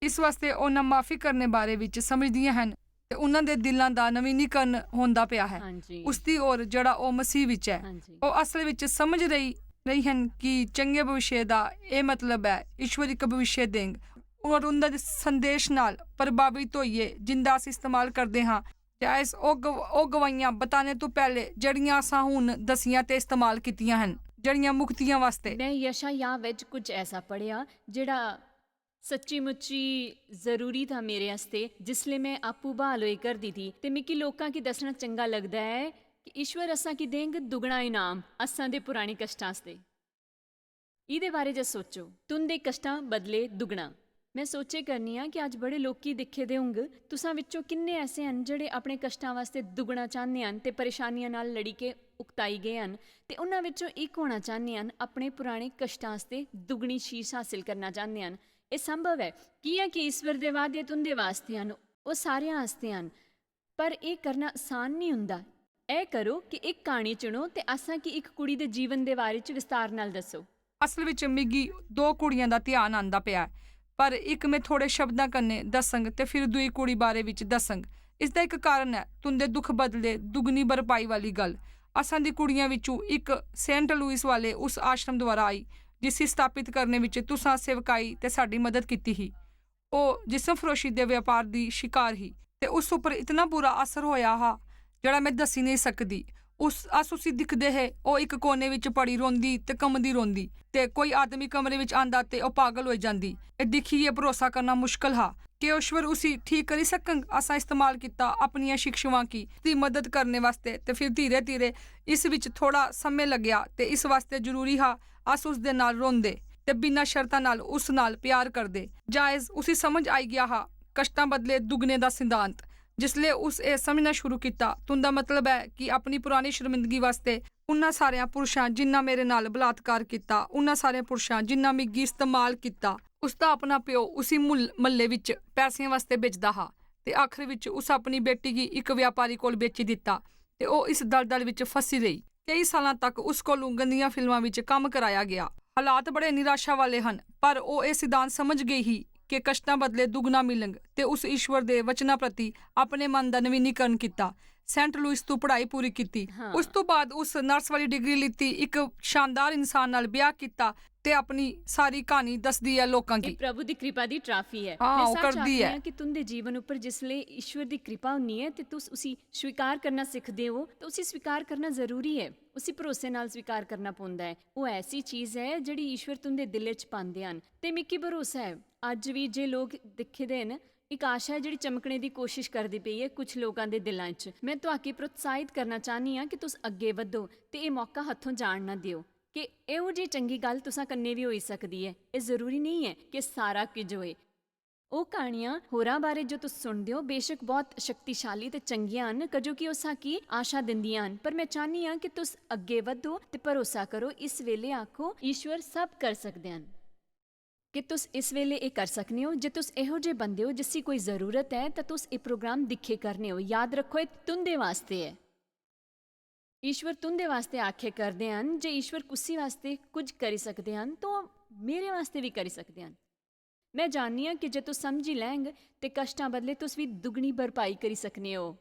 ਇਸ ਵਾਸਤੇ ਉਹਨਾਂ ਮਾਫੀ ਕਰਨੇ ਬਾਰੇ ਵਿੱਚ ਸਮਝਦੀਆਂ ਹਨ ਤੇ ਉਹਨਾਂ ਦੇ ਦਿਲਾਂ ਦਾ ਨਵੀਨੀਕਰਨ ਹੁੰਦਾ ਪਿਆ ਹੈ। ਉਸ ਦੀ ਔਰ ਜਿਹੜਾ ਉਹ ਮਸੀਹ ਵਿੱਚ ਹੈ, ਉਹ ਅਸਲ ਵਿੱਚ ਸਮਝ ਰਹੀ ਹਨ ਕਿ ਚੰਗੇ ਭਵਿੱਖ ਦਾ ਇਹ ਮਤਲਬ ਹੈ ਈਸ਼ਵਰ ਇੱਕ ਭਵਿੱਖ ਦੇਂਗ। ਔਰ ਉਹਨਾਂ ਦੇ ਸੰਦੇਸ਼ ਨਾਲ ਪ੍ਰਭਾਵਿਤ ਹੋਈਏ ਜਿੰਦਾ ਅਸੀਂ ਇਸਤੇਮਾਲ ਕਰਦੇ ਹਾਂ। ਜਾਇਜ਼ ਉਹ ਗਵਾਈਆਂ ਬਤਾਣੇ ਤੋਂ ਪਹਿਲੇ ਜਿਹੜੀਆਂ ਅਸਾਂ ਹੁਣ ਦਸੀਆਂ ਤੇ ਇਸਤੇਮਾਲ ਕੀਤੀਆਂ ਹਨ, ਜਿਹੜੀਆਂ ਮੁਕਤੀਆਂ ਵਾਸਤੇ। ਮੈਂ ਯਸ਼ਾਯਾਹ ਵਿੱਚ ਕੁਝ ਐਸਾ ਪੜ੍ਹਿਆ ਜਿਹੜਾ ਸੱਚੀ ਮੁੱਚੀ ਜ਼ਰੂਰੀ ਥਾ ਮੇਰੇ ਵਾਸਤੇ, ਜਿਸਲੇ ਮੈਂ ਆਪੂ ਬਹਾਲ ਹੋਈ ਕਰਦੀ ਥੀ ਤੇ ਮਿੱਕੀ ਲੋਕਾਂ ਕੀ ਦੱਸਣਾ ਚੰਗਾ ਲੱਗਦਾ ਹੈ ਕਿ ਈਸ਼ਵਰ ਅਸਾਂ ਕੀ ਦੇਂਗ ਦੁਗਣਾ ਇਨਾਮ ਅਸਾਂ ਦੇ ਪੁਰਾਣੇ ਕਸ਼ਟਾਂ ਵਾਸਤੇ। ਇਹਦੇ ਬਾਰੇ ਜੇ ਸੋਚੋ, ਤੁੰਦੇ ਕਸ਼ਟਾਂ ਬਦਲੇ ਦੁਗਣਾ। ਮੈਂ ਸੋਚੇ ਕਰਨੀ ਆ ਕਿ ਅੱਜ ਬੜੇ ਲੋਕੀ ਦਿਖੇ ਦੇ ਹੋਂਗੇ, ਤੁਸਾਂ ਵਿੱਚੋਂ ਕਿੰਨੇ ਐਸੇ ਹਨ ਜਿਹੜੇ ਆਪਣੇ ਕਸ਼ਟਾਂ ਵਾਸਤੇ ਦੁਗਣਾ ਚਾਹੁੰਦੇ ਹਨ ਤੇ ਪਰੇਸ਼ਾਨੀਆਂ ਨਾਲ ਲੜੀ ਕੇ ਉਕਤਾਈ ਗਏ ਹਨ, ਤੇ ਉਹਨਾਂ ਵਿੱਚੋਂ ਇੱਕ ਹੋਣਾ ਚਾਹੁੰਦੇ ਹਨ ਆਪਣੇ ਪੁਰਾਣੇ ਕਸ਼ਟਾਂ ਵਾਸਤੇ ਦੁਗਣੀ ਸ਼ੀਸ਼ ਹਾਸਿਲ ਕਰਨਾ ਚਾਹੁੰਦੇ ਹਨ। ਇਹ ਸੰਭਵ ਹੈ ਕਿ ਈਸ਼ਵਰ ਦੇ ਵਾਅਦੇ ਤੁੰਦੇ ਵਾਸਤੇ ਹਨ, ਉਹ ਸਾਰਿਆਂ ਵਾਸਤੇ ਹਨ, ਪਰ ਇਹ ਕਰਨਾ ਆਸਾਨ ਨਹੀਂ ਹੁੰਦਾ। ਇਹ ਕਰੋ ਕਿ ਇੱਕ ਕਹਾਣੀ ਚੁਣੋ ਤੇ ਅਸਾਂ ਕਿ ਇੱਕ ਕੁੜੀ ਦੇ ਜੀਵਨ ਦੇ ਬਾਰੇ ਚ ਵਿਸਤਾਰ ਨਾਲ ਦੱਸੋ। ਅਸਲ ਵਿੱਚ ਮਿੱਗੀ 2 ਕੁੜੀਆਂ ਦਾ ਧਿਆਨ ਆਂਦਾ ਪਿਆ, ਪਰ ਇੱਕ ਮੈਂ ਥੋੜੇ ਸ਼ਬਦਾਂ ਕੰਨੇ ਦੱਸੰਗ ਤੇ ਫਿਰ ਦੂਈ ਕੁੜੀ ਬਾਰੇ ਵਿੱਚ ਦੱਸੰਗ। ਇਸ ਦਾ ਇੱਕ ਕਾਰਨ ਹੈ ਤੁੰਦੇ ਦੁੱਖ ਬਦਲੇ ਦੁਗਣੀ ਭਰਪਾਈ ਵਾਲੀ ਗੱਲ। ਅਸਾਂ ਦੀ ਕੁੜੀਆਂ ਵਿੱਚੋਂ ਇੱਕ ਸੇਂਟ ਲੂਇਸ ਵਾਲੇ ਉਸ ਆਸ਼ਰਮ ਦੁਆਰਾ ਆਈ ਜਿਸ ਸਥਾਪਿਤ ਕਰਨੇ ਵਿੱਚ ਤੁਸਾਂ ਸੇਵਕਾਈ ਤੇ ਸਾਡੀ ਮਦਦ ਕੀਤੀ ਹੀ। ਉਹ ਜਿਸਮ ਫਰੋਸ਼ੀ ਦੇ ਵਪਾਰ ਦੀ ਸ਼ਿਕਾਰ ਹੀ ਤੇ ਉਸ ਉੱਪਰ ਇਤਨਾ ਬੁਰਾ ਅਸਰ ਹੋਇਆ ਹਾ ਜਿਹੜਾ ਮੈਂ ਦੱਸੀ ਨਹੀਂ ਸਕਦੀ। ਉਸੀ ਦਿਖਦੇ ਹੈ ਉਹ ਇੱਕ ਕੋਨੇ ਵਿੱਚ ਪੜੀ ਰੋਂਦੀ ਤੇ ਕੰਮਦੀ ਰੋਂਦੀ, ਤੇ ਕੋਈ ਆਦਮੀ ਕਮਰੇ ਵਿੱਚ ਆਂਦਾ ਤੇ ਉਹ ਪਾਗਲ ਹੋ ਜਾਂਦੀ। ਇਹ ਦਿਖੀਏ ਭਰੋਸਾ ਕਰਨਾ ਮੁਸ਼ਕਲ ਹਾ ਕਿ ਈਸ਼ਵਰ ਉਸੀ ਠੀਕ ਕਰੀ ਸਕਣ। ਅਸਾਂ ਇਸਤੇਮਾਲ ਕੀਤਾ ਆਪਣੀਆਂ ਸਿੱਖਿਆਵਾਂ ਦੀ ਮਦਦ ਕਰਨੇ ਵਾਸਤੇ, ਤੇ ਫਿਰ ਧੀਰੇ ਧੀਰੇ ਇਸ ਵਿੱਚ ਥੋੜਾ ਸਮੇਂ ਲੱਗਿਆ ਤੇ ਇਸ ਵਾਸਤੇ ਜ਼ਰੂਰੀ ਹਾ ਅਸ ਉਸ ਦੇ ਨਾਲ ਰੋਂਦੇ ਤੇ ਬਿਨਾਂ ਸ਼ਰਤਾਂ ਨਾਲ ਉਸ ਨਾਲ ਪਿਆਰ ਕਰਦੇ। ਜਾਇਜ਼ ਉਸੀ ਸਮਝ ਆਈ ਗਿਆ ਹਾ ਕਸ਼ਟਾਂ ਬਦਲੇ ਦੁਗਣੇ ਦਾ ਸਿਧਾਂਤ। ਜਿਸਲੇ ਉਸ ਇਹ ਸਮਝਣਾ ਸ਼ੁਰੂ ਕੀਤਾ ਤੁੰਦਾ ਮਤਲਬ ਹੈ ਕਿ ਆਪਣੀ ਪੁਰਾਣੀ ਸ਼ਰਮਿੰਦਗੀ ਵਾਸਤੇ ਉਹਨਾਂ ਸਾਰਿਆਂ ਪੁਰਸ਼ਾਂ ਜਿਨ੍ਹਾਂ ਮੇਰੇ ਨਾਲ ਬਲਾਤਕਾਰ ਕੀਤਾ, ਉਹਨਾਂ ਸਾਰਿਆਂ ਪੁਰਸ਼ਾਂ ਜਿਨ੍ਹਾਂ ਮਿੱਗੀ ਇਸਤੇਮਾਲ ਕੀਤਾ, ਉਸਦਾ ਆਪਣਾ ਪਿਓ ਉਸੀ ਮੱਲੇ ਵਿੱਚ ਪੈਸਿਆਂ ਵਾਸਤੇ ਵੇਚਦਾ ਹਾ ਤੇ ਆਖਰ ਵਿੱਚ ਉਸ ਆਪਣੀ ਬੇਟੀ ਦੀ ਇੱਕ ਵਪਾਰੀ ਕੋਲ ਵੇਚੀ ਦਿੱਤਾ ਤੇ ਉਹ ਇਸ ਦਲਦਲ ਵਿੱਚ ਫਸੀ ਰਹੀ। ਕਈ ਸਾਲਾਂ ਤੱਕ ਉਸ ਕੋਲੋਂ ਗੰਦੀਆਂ ਫਿਲਮਾਂ ਵਿੱਚ ਕੰਮ ਕਰਾਇਆ ਗਿਆ। ਹਾਲਾਤ ਬੜੇ ਨਿਰਾਸ਼ਾ ਵਾਲੇ ਹਨ, ਪਰ ਉਹ ਇਹ ਸਿਧਾਂਤ ਸਮਝ ਗਈ ਹੀ ਕਿ ਕਸ਼ਟਾਂ ਬਦਲੇ ਦੁਗਣਾ ਮਿਲਣਗ ਤੇ ਉਸ ਈਸ਼ਵਰ ਦੇ ਵਚਨਾਂ ਪ੍ਰਤੀ ਆਪਣੇ ਮਨ ਦਾ ਨਵੀਨੀਕਰਨ ਕੀਤਾ। ਸੈਂਟ ਲੂਇਸ ਤੋਂ ਪੜ੍ਹਾਈ ਪੂਰੀ ਕੀਤੀ। ਉਸ ਤੋਂ ਬਾਅਦ ਉਸ ਨਰਸ ਵਾਲੀ ਡਿਗਰੀ ਲਿੱਤੀ, ਇੱਕ ਸ਼ਾਨਦਾਰ ਇਨਸਾਨ ਨਾਲ ਵਿਆਹ ਕੀਤਾ ਤੇ ਆਪਣੀ ਸਾਰੀ ਕਹਾਣੀ ਦੱਸਦੀ ਹੈ ਲੋਕਾਂ ਇਹ ਦੀ। ਪ੍ਰਭੂ ਦੀ ਕਿਰਪਾ ਦੀ ਟਰਾਫੀ ਹੈ। ਹਾਂ, ਮੈਂ ਉਹ ਸੱਚ ਕਰਦੀ ਆਖਦੀ ਹੈ। ਹਾਂ ਕਿ ਤੁੰਦੇ ਜੀਵਨ ਉੱਪਰ ਜਿਸਲੇ ਈਸ਼ਵਰ ਦੀ ਕਿਰਪਾ ਹੁੰਦੀ ਹੈ ਤੇ ਤੁਸ ਉਸੀ ਸਵੀਕਾਰ ਕਰਨਾ ਸਿੱਖਦੇ ਹੋ ਤਾਂ ਉਸੀ ਸਵੀਕਾਰ ਕਰਨਾ ਜ਼ਰੂਰੀ ਹੈ। ਉਸੀ ਭਰੋਸੇ ਨਾਲ ਸਵੀਕਾਰ ਕਰਨਾ ਪੈਂਦਾ ਹੈ। ਉਹ ਐਸੀ ਚੀਜ਼ ਹੈ ਜਿਹੜੀ ਈਸ਼ਵਰ ਤੁੰਦੇ ਦਿਲ 'ਚ ਪਾਉਂਦੇ ਹਨ ਤੇ ਮਿੱਕੀ ਭਰੋਸਾ ਹੈ ਅੱਜ ਵੀ ਜੇ ਲੋਕ ਦਿਖਦੇ ਨੇ ਇੱਕ ਆਸ਼ਾ ਹੈ ਜਿਹੜੀ ਚਮਕਣੇ ਦੀ ਕੋਸ਼ਿਸ਼ ਕਰਦੀ ਪਈ ਹੈ ਕੁਝ ਲੋਕਾਂ ਦੇ ਦਿਲਾਂ 'ਚ। ਮੈਂ ਤੁਹਾਨੂੰ ਪ੍ਰੋਤਸਾਹਿਤ ਕਰਨਾ ਚਾਹਨੀ ਹਾਂ ਕਿ ਤੁਸੀਂ ਅੱਗੇ ਵਧੋ ਤੇ ਇਹ ਮੌਕਾ ਹੱਥੋਂ ਜਾਣ ਨਾ ਦਿਓ ਕਿ ਇਹੋ ਜਿਹੀ ਚੰਗੀ ਗੱਲ ਤੁਸਾਂ ਕੰਨੇ ਵੀ ਹੋਈ ਸਕਦੀ ਹੈ। ਇਹ ਜ਼ਰੂਰੀ ਨਹੀਂ ਹੈ ਕਿ ਸਾਰਾ ਕੁਝ ਹੋਏ। ਉਹ ਕਹਾਣੀਆਂ ਹੋਰਾਂ ਬਾਰੇ ਜੋ ਤੁਸੀਂ ਸੁਣਦੇ ਹੋ ਬੇਸ਼ੱਕ ਬਹੁਤ ਸ਼ਕਤੀਸ਼ਾਲੀ ਤੇ ਚੰਗੀਆਂ ਹਨ ਕਜੋ ਕਿ ਉਸਾਂ ਕੀ ਆਸ਼ਾ ਦਿੰਦੀਆਂ ਹਨ, ਪਰ ਮੈਂ ਚਾਹਨੀ ਹਾਂ ਕਿ ਤੁਸੀਂ ਅੱਗੇ ਵਧੋ ਤੇ ਭਰੋਸਾ ਕਰੋ। ਇਸ ਵੇਲੇ ਆਖੋ ਈਸ਼ਵਰ ਸਭ ਕਰ ਸਕਦੇ ਹਨ ਕਿ ਤੁਸੀਂ ਇਸ ਵੇਲੇ ਇਹ ਕਰ ਸਕਦੇ ਹੋ। ਜੇ ਤੁਸੀਂ ਇਹੋ ਜਿਹੇ ਬੰਦੇ ਹੋ ਜਿਸ ਦੀ ਕੋਈ ਜ਼ਰੂਰਤ ਹੈ ਤਾਂ ਤੁਸੀਂ ਇਹ ਪ੍ਰੋਗਰਾਮ ਦਿਖੇ ਕਰਨੇ ਹੋ। ਯਾਦ ਰੱਖੋ ਇਹ ਤੁੰਦੇ ਵਾਸਤੇ ਹੈ। ਈਸ਼ਵਰ ਤੁੰਦੇ ਵਾਸਤੇ ਆਖੇ ਕਰਦੇ ਹਨ। ਜੇ ਈਸ਼ਵਰ ਕੁਸੀ ਵਾਸਤੇ ਕੁਝ ਕਰੀ ਸਕਦੇ ਹਨ ਤਾਂ ਮੇਰੇ ਵਾਸਤੇ ਵੀ ਕਰੀ ਸਕਦੇ ਹਨ। ਮੈਂ ਜਾਣਨੀ ਹਾਂ ਕਿ ਜੇ ਤੂੰ ਸਮਝੀ ਲੈਂਗ ਤੇ ਕਸ਼ਟਾਂ ਬਦਲੇ ਤੁਸੀਂ ਵੀ ਦੁਗਣੀ ਭਰਪਾਈ ਕਰੀ ਸਕਨੇ ਹੋ।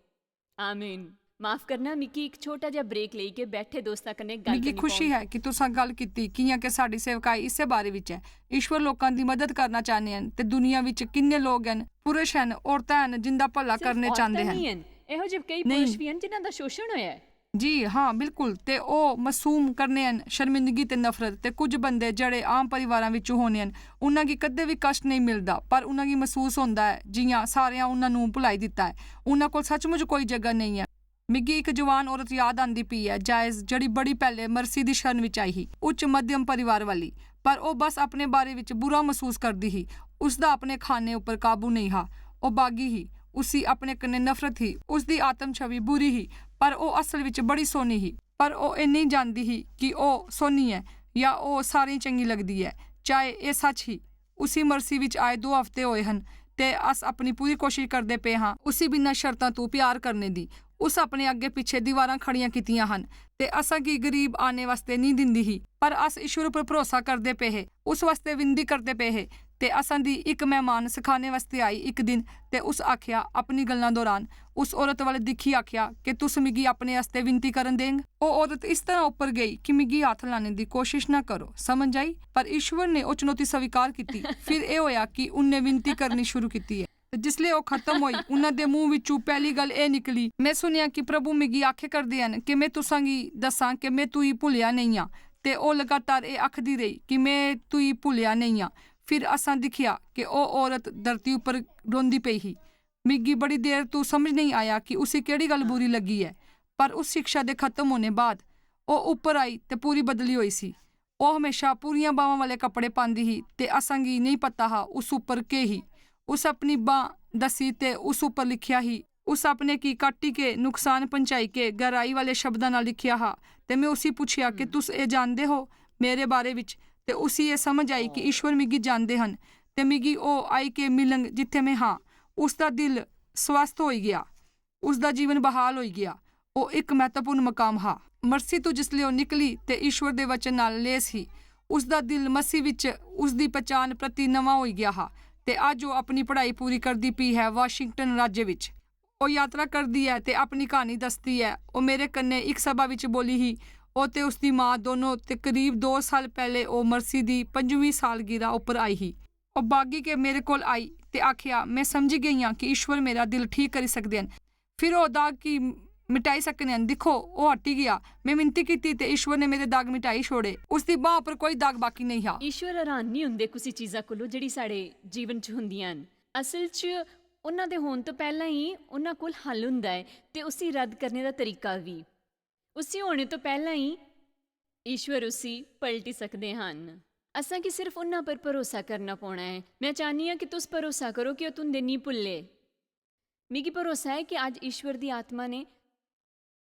ਆਮੀਨ। ਮਾਫ ਕਰਨਾ ਮਿੱਕੀ, ਇੱਕ ਛੋਟਾ ਜਿਹਾ ਬ੍ਰੇਕ ਲਈ ਕੇ ਬੈਠੇ ਦੋਸਤਾਂ ਕਨੇ ਗੱਲ ਮਿੱਗੀ ਖੁਸ਼ੀ ਹੈ ਕਿ ਤੁਸੀਂ ਗੱਲ ਕੀਤੀ ਕਿ ਸਾਡੀ ਸੇਵਕਾਈ ਇਸੇ ਬਾਰੇ ਵਿੱਚ ਹੈ। ਈਸ਼ਵਰ ਲੋਕਾਂ ਦੀ ਮਦਦ ਕਰਨਾ ਚਾਹੁੰਦੇ ਹਨ ਤੇ ਦੁਨੀਆ ਵਿੱਚ ਕਿੰਨੇ ਲੋਕ ਹਨ, ਪੁਰਸ਼ ਹਨ, ਔਰਤਾਂ ਹਨ ਜਿੰਦਾ ਭਲਾ ਕਰਨੇ ਚਾਹੁੰਦੇ ਹਨ। ਇਹੋ ਜਿਹੇ ਕਈ ਪੁਰਸ਼ ਵੀ ਹਨ ਜਿਨ੍ਹਾਂ ਦਾ ਸ਼ੋਸ਼ਣ ਹੋਇਆ ਹੈ। ਜੀ ਹਾਂ, ਬਿਲਕੁਲ। ਤੇ ਉਹ ਮਾਸੂਮ ਕਰਨੇ ਹਨ ਸ਼ਰਮਿੰਦਗੀ ਤੇ ਨਫ਼ਰਤ। ਤੇ ਕੁਝ ਬੰਦੇ ਜਿਹੜੇ ਆਮ ਪਰਿਵਾਰਾਂ ਵਿੱਚੋਂ ਹੋਣੇ ਹਨ ਉਹਨਾਂ ਕੀ ਕਦੇ ਵੀ ਕਸ਼ਟ ਨਹੀਂ ਮਿਲਦਾ, ਪਰ ਉਹਨਾਂ ਕੀ ਮਹਿਸੂਸ ਹੁੰਦਾ ਹੈ ਜਿਵੇਂ ਸਾਰਿਆਂ ਉਹਨਾਂ ਨੂੰ ਭੁਲਾਈ ਦਿੱਤਾ ਹੈ। ਉਹਨਾਂ ਕੋਲ ਸੱਚਮੁੱਚ ਕੋਈ ਜਗ੍ਹਾ ਨਹੀਂ ਹੈ। ਮਿੱਗੀ ਇੱਕ ਜਵਾਨ ਔਰਤ ਯਾਦ ਆਂਦੀ ਪਈ ਹੈ ਜਾਇਜ਼, ਜਿਹੜੀ ਬੜੀ ਪਹਿਲੇ ਮਰਸੀ ਦੀ ਸ਼ਰਨ ਵਿੱਚ ਆਈ ਸੀ, ਉੱਚ ਮੱਧਮ ਪਰਿਵਾਰ ਵਾਲੀ, ਪਰ ਉਹ ਬਸ ਆਪਣੇ ਬਾਰੇ ਵਿੱਚ ਬੁਰਾ ਮਹਿਸੂਸ ਕਰਦੀ ਸੀ। ਉਸਦਾ ਆਪਣੇ ਖਾਣੇ ਉੱਪਰ ਕਾਬੂ ਨਹੀਂ ਹਾ। ਉਹ ਬਾਗੀ ਹੀ, ਉਸੀ ਆਪਣੇ ਕਨੇ ਨਫ਼ਰਤ ਹੀ, ਉਸਦੀ ਆਤਮ ਛਵੀ ਬੁਰੀ ਹੀ, ਪਰ ਉਹ ਅਸਲ ਵਿੱਚ ਬੜੀ ਸੋਹਣੀ ਹੀ। ਪਰ ਉਹ ਇਹ ਨਹੀਂ ਜਾਣਦੀ ਸੀ ਕਿ ਉਹ ਸੋਹਣੀ ਹੈ ਜਾਂ ਉਹ ਸਾਰੀ ਚੰਗੀ ਲੱਗਦੀ ਹੈ। ਚਾਹੇ ਇਹ ਸੱਚ ਹੀ। ਉਸੀ ਮਰਸੀ ਵਿੱਚ ਆਏ 2 ਹਫ਼ਤੇ ਹੋਏ ਹਨ ਤੇ ਅਸ ਆਪਣੀ ਪੂਰੀ ਕੋਸ਼ਿਸ਼ ਕਰਦੇ ਪਏ ਹਾਂ ਉਸੀ ਬਿਨਾਂ ਸ਼ਰਤਾਂ ਤੋਂ ਪਿਆਰ ਕਰਨੇ ਦੀ। ਉਸ ਆਪਣੇ ਅੱਗੇ ਪਿੱਛੇ ਦੀਵਾਰਾਂ ਖੜੀਆਂ ਕੀਤੀਆਂ ਹਨ ਤੇ ਅਸਾਂ ਕੀ ਗਰੀਬ ਆਣੇ ਵਾਸਤੇ ਨਹੀਂ ਦਿੰਦੀ ਹੀ, ਪਰ ਅਸ ਈਸ਼ਵਰ ਉੱਪਰ ਭਰੋਸਾ ਕਰਦੇ ਪਏ, ਉਸ ਵਾਸਤੇ ਵਿਨਤੀ ਕਰਦੇ ਪਏ। ਤੇ ਅਸਾਂ ਦੀ ਇੱਕ ਮਹਿਮਾਨ ਸਿਖਾਣੇ ਵਾਸਤੇ ਆਈ ਇੱਕ ਦਿਨ ਤੇ ਉਸ ਆਖਿਆ ਆਪਣੀ ਗੱਲਾਂ ਦੌਰਾਨ ਉਸ ਔਰਤ ਵਾਲੇ ਦਿਖੀ ਆਖਿਆ ਕਿ ਤੁਸੀਂ ਮਿੱਗੀ ਆਪਣੇ ਵਾਸਤੇ ਵਿਨਤੀ ਕਰਨ ਦੇਂਗ। ਉਹ ਔਰਤ ਇਸ ਤਰ੍ਹਾਂ ਉੱਪਰ ਗਈ ਕਿ ਮਿੱਗੀ ਹੱਥ ਲਾਣੇ ਦੀ ਕੋਸ਼ਿਸ਼ ਨਾ ਕਰੋ, ਸਮਝ ਆਈ। ਪਰ ਈਸ਼ਵਰ ਨੇ ਉਹ ਚੁਣੌਤੀ ਸਵੀਕਾਰ ਕੀਤੀ। ਫਿਰ ਇਹ ਹੋਇਆ ਕਿ ਉਹਨੇ ਵਿਨਤੀ ਕਰਨੀ ਸ਼ੁਰੂ ਕੀਤੀ ਹੈ ਤੇ ਜਿਸਲੇ ਉਹ ਖਤਮ ਹੋਈ ਉਹਨਾਂ ਦੇ ਮੂੰਹ ਵਿੱਚੋਂ ਪਹਿਲੀ ਗੱਲ ਇਹ ਨਿਕਲੀ, ਮੈਂ ਸੁਣਿਆ ਕਿ ਪ੍ਰਭੂ ਮਿੱਗੀ ਆਖੇ ਕਰਦੇ ਹਨ ਕਿ ਮੈਂ ਤੁਸਾਂ ਕੀ ਦੱਸਾਂ ਕਿ ਮੈਂ ਤੂੰ ਹੀ ਭੁੱਲਿਆ ਨਹੀਂ ਆ। ਤੇ ਉਹ ਲਗਾਤਾਰ ਇਹ ਆਖਦੀ ਰਹੀ ਕਿ ਮੈਂ ਤੂੰ ਹੀ ਭੁੱਲਿਆ ਨਹੀਂ ਆ। ਫਿਰ ਅਸਾਂ ਦਿਖਿਆ ਕਿ ਉਹ ਔਰਤ ਧਰਤੀ ਉੱਪਰ ਰੋਂਦੀ ਪਈ ਸੀ। ਮਿੱਗੀ ਬੜੀ ਦੇਰ ਤੋਂ ਸਮਝ ਨਹੀਂ ਆਇਆ ਕਿ ਉਸੇ ਕਿਹੜੀ ਗੱਲ ਬੁਰੀ ਲੱਗੀ ਹੈ, ਪਰ ਉਸ ਸਿੱਖਿਆ ਦੇ ਖਤਮ ਹੋਣੇ ਬਾਅਦ ਉਹ ਉੱਪਰ ਆਈ ਤੇ ਪੂਰੀ ਬਦਲੀ ਹੋਈ ਸੀ। ਉਹ ਹਮੇਸ਼ਾ ਪੂਰੀਆਂ ਬਾਹਾਂ ਵਾਲੇ ਕੱਪੜੇ ਪਾਉਂਦੀ ਸੀ ਤੇ ਅਸਾਂ ਕੀ ਨਹੀਂ ਪਤਾ ਹਾ ਉਸ ਉੱਪਰ ਕੇ ਹੀ। ਉਸ ਆਪਣੀ ਬਾਂਹ ਦਸੀ ਤੇ ਉਸ ਉੱਪਰ ਲਿਖਿਆ ਹੀ, ਉਸ ਆਪਣੇ ਕੀ ਕੱਟੀ ਕੇ ਨੁਕਸਾਨ ਪਹੁੰਚਾਈ ਕੇ ਗਹਿਰਾਈ ਵਾਲੇ ਸ਼ਬਦਾਂ ਨਾਲ ਲਿਖਿਆ ਹਾ। ਤੇ ਮੈਂ ਉਸੇ ਪੁੱਛਿਆ ਕਿ ਤੁਸੀਂ ਇਹ ਜਾਣਦੇ ਹੋ ਮੇਰੇ ਬਾਰੇ ਵਿੱਚ, ਤੇ ਉਸੀ ਇਹ ਸਮਝ ਆਈ ਕਿ ਈਸ਼ਵਰ ਮਿੱਗੀ ਜਾਣਦੇ ਹਨ ਤੇ ਮਿਗੀ ਉਹ ਆਈ ਕੇ ਮਿਲਣ ਜਿੱਥੇ ਮੈਂ ਹਾਂ। ਉਸ ਦਾ ਦਿਲ ਸਵਸਥ ਹੋ ਗਿਆ, ਉਸ ਦਾ ਜੀਵਨ ਬਹਾਲ ਹੋ ਗਿਆ। ਉਹ ਇੱਕ ਮਹੱਤਵਪੂਰਨ ਮਕਾਮ ਹਾਂ। ਮਰਸੀ ਤੋਂ ਜਿਸਲੇ ਉਹ ਨਿਕਲੀ ਤੇ ਈਸ਼ਵਰ ਦੇ ਵਚਨ ਨਾਲ ਲੈਸ ਹੀ, ਉਸ ਦਾ ਦਿਲ ਮਸੀਹ ਵਿੱਚ ਉਸ ਦੀ ਪਛਾਣ ਪ੍ਰਤੀ ਨਵਾਂ ਹੋ ਗਿਆ ਹਾਂ ਤੇ ਅੱਜ ਉਹ ਆਪਣੀ ਪੜ੍ਹਾਈ ਪੂਰੀ ਕਰਦੀ ਪਈ ਹੈ ਵਾਸ਼ਿੰਗਟਨ ਰਾਜ ਵਿੱਚ। ਉਹ ਯਾਤਰਾ ਕਰਦੀ ਹੈ ਤੇ ਆਪਣੀ ਕਹਾਣੀ ਦੱਸਦੀ ਹੈ। ਉਹ ਮੇਰੇ ਕੰਨੇ ਇੱਕ ਸਭਾ ਵਿੱਚ ਬੋਲੀ ਹੀ। ਉਹ ਤੇ ਉਸ ਦੀ ਮਾਂ ਦੋਨੋਂ ਤੇ ਕਰੀਬ 2 ਸਾਲ ਪਹਿਲੇ ਉਹ ਮਰਸੀ ਦੀ 5ਵੀਂ ਸਾਲਗਿਰਾ ਉੱਪਰ ਆਈ ਹੀ। ਉਹ ਬਾਗੀ ਕੇ ਮੇਰੇ ਕੋਲ ਆਈ ਤੇ ਆਖਿਆ, ਮੈਂ ਸਮਝ ਗਈ ਹਾਂ ਕਿ ਈਸ਼ਵਰ ਮੇਰਾ ਦਿਲ ਠੀਕ ਕਰੀ ਸਕਦੇ ਹਨ, ਫਿਰ ਉਹ ਦਾਗ ਕੀ ਮਿਟਾਈ ਸਕਨੇ ਹਨ। ਦੇਖੋ ਉਹ ਹਟੀ ਗਿਆ। ਮੈਂ ਮਿੰਤੀ ਕੀਤੀ ਤੇ ਈਸ਼ਵਰ ਨੇ ਮੇਰੇ ਦਾਗ ਮਿਟਾਈ ਛੋੜੇ। ਉਸ ਦੀ ਬਾਂਹ ਉੱਪਰ ਕੋਈ ਦਾਗ ਬਾਕੀ ਨਹੀਂ ਹਾਂ। ਈਸ਼ਵਰ ਹੈਰਾਨ ਨਹੀਂ ਹੁੰਦੇ ਕੁਝ ਚੀਜ਼ਾਂ ਕੋਲੋਂ ਜਿਹੜੀ ਸਾਡੇ ਜੀਵਨ 'ਚ ਹੁੰਦੀਆਂ ਹਨ। ਅਸਲ 'ਚ ਉਹਨਾਂ ਦੇ ਹੋਣ ਤੋਂ ਪਹਿਲਾਂ ਹੀ ਉਹਨਾਂ ਕੋਲ ਹੱਲ ਹੁੰਦਾ ਹੈ ਤੇ ਉਸੇ ਰੱਦ ਕਰਨੇ ਦਾ ਤਰੀਕਾ ਵੀ। ਉਸੇ ਹੋਣੇ ਤੋਂ ਪਹਿਲਾਂ ਹੀ ਈਸ਼ਵਰ ਉਸੇ ਪਲਟੀ ਸਕਦੇ ਹਨ। ਅਸਾਂ ਕਿ ਸਿਰਫ ਉਹਨਾਂ ਪਰ ਭਰੋਸਾ ਕਰਨਾ ਪਾਉਣਾ ਹੈ। ਮੈਂ ਚਾਹੁੰਦੀ ਹਾਂ ਕਿ ਤੁਸੀਂ ਭਰੋਸਾ ਕਰੋ ਕਿ ਉਹ ਤੁੰਦੇ ਨਹੀਂ ਭੁੱਲੇ। ਮਿਗੀ ਭਰੋਸਾ ਹੈ ਕਿ ਅੱਜ ਈਸ਼ਵਰ ਦੀ ਆਤਮਾ ਨੇ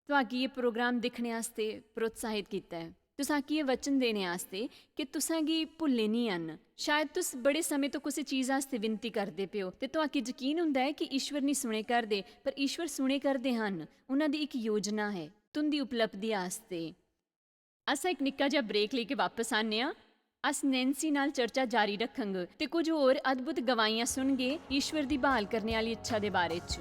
ਤੁਹਾਡੀ ਇਹ ਪ੍ਰੋਗਰਾਮ ਦੇਖਣੇ ਵਾਸਤੇ ਪ੍ਰੋਤਸਾਹਿਤ ਕੀਤਾ ਹੈ। ਤੁਸਾਂ ਕੀ ਇਹ ਵਚਨ ਦੇਣੇ ਵਾਸਤੇ ਕਿ ਤੁਸਾਂ ਗੀ ਭੁੱਲੇ ਨਹੀਂ ਹਨ। ਸ਼ਾਇਦ ਤੁਸੀਂ ਬੜੇ ਸਮੇਂ ਤੋਂ ਕਿਸੇ ਚੀਜ਼ ਵਾਸਤੇ ਵਿਨਤੀ ਕਰਦੇ ਪਿਓ ਤੇ ਤੁਹਾਨੂੰ ਯਕੀਨ ਹੁੰਦਾ ਹੈ ਕਿ ਈਸ਼ਵਰ ਨਹੀਂ ਸੁਣੇ ਕਰਦੇ, ਪਰ ਈਸ਼ਵਰ ਸੁਣੇ ਕਰਦੇ ਹਨ। ਉਹਨਾਂ ਦੀ ਇੱਕ ਯੋਜਨਾ ਹੈ ਤੁੰਦੀ ਉਪਲਬਧੀ ਵਾਸਤੇ। ਅਸਾਂ ਇੱਕ ਨਿੱਕਾ ਜਿਹਾ ਬ੍ਰੇਕ ਲੈ ਕੇ ਵਾਪਸ ਆਉਂਦੇ ਹਾਂ। ਅਸ ਨੈਂਸੀ ਨਾਲ ਚਰਚਾ ਜਾਰੀ ਰੱਖਾਂਗੇ ਤੇ ਕੁਝ ਹੋਰ ਅਦਭੁਤ ਗਵਾਹੀਆਂ ਸੁਣਗੇ ਈਸ਼ਵਰ ਦੀ ਬਹਾਲ ਕਰਨੇ ਵਾਲੀ ਇੱਛਾ ਦੇ ਬਾਰੇ 'ਚ।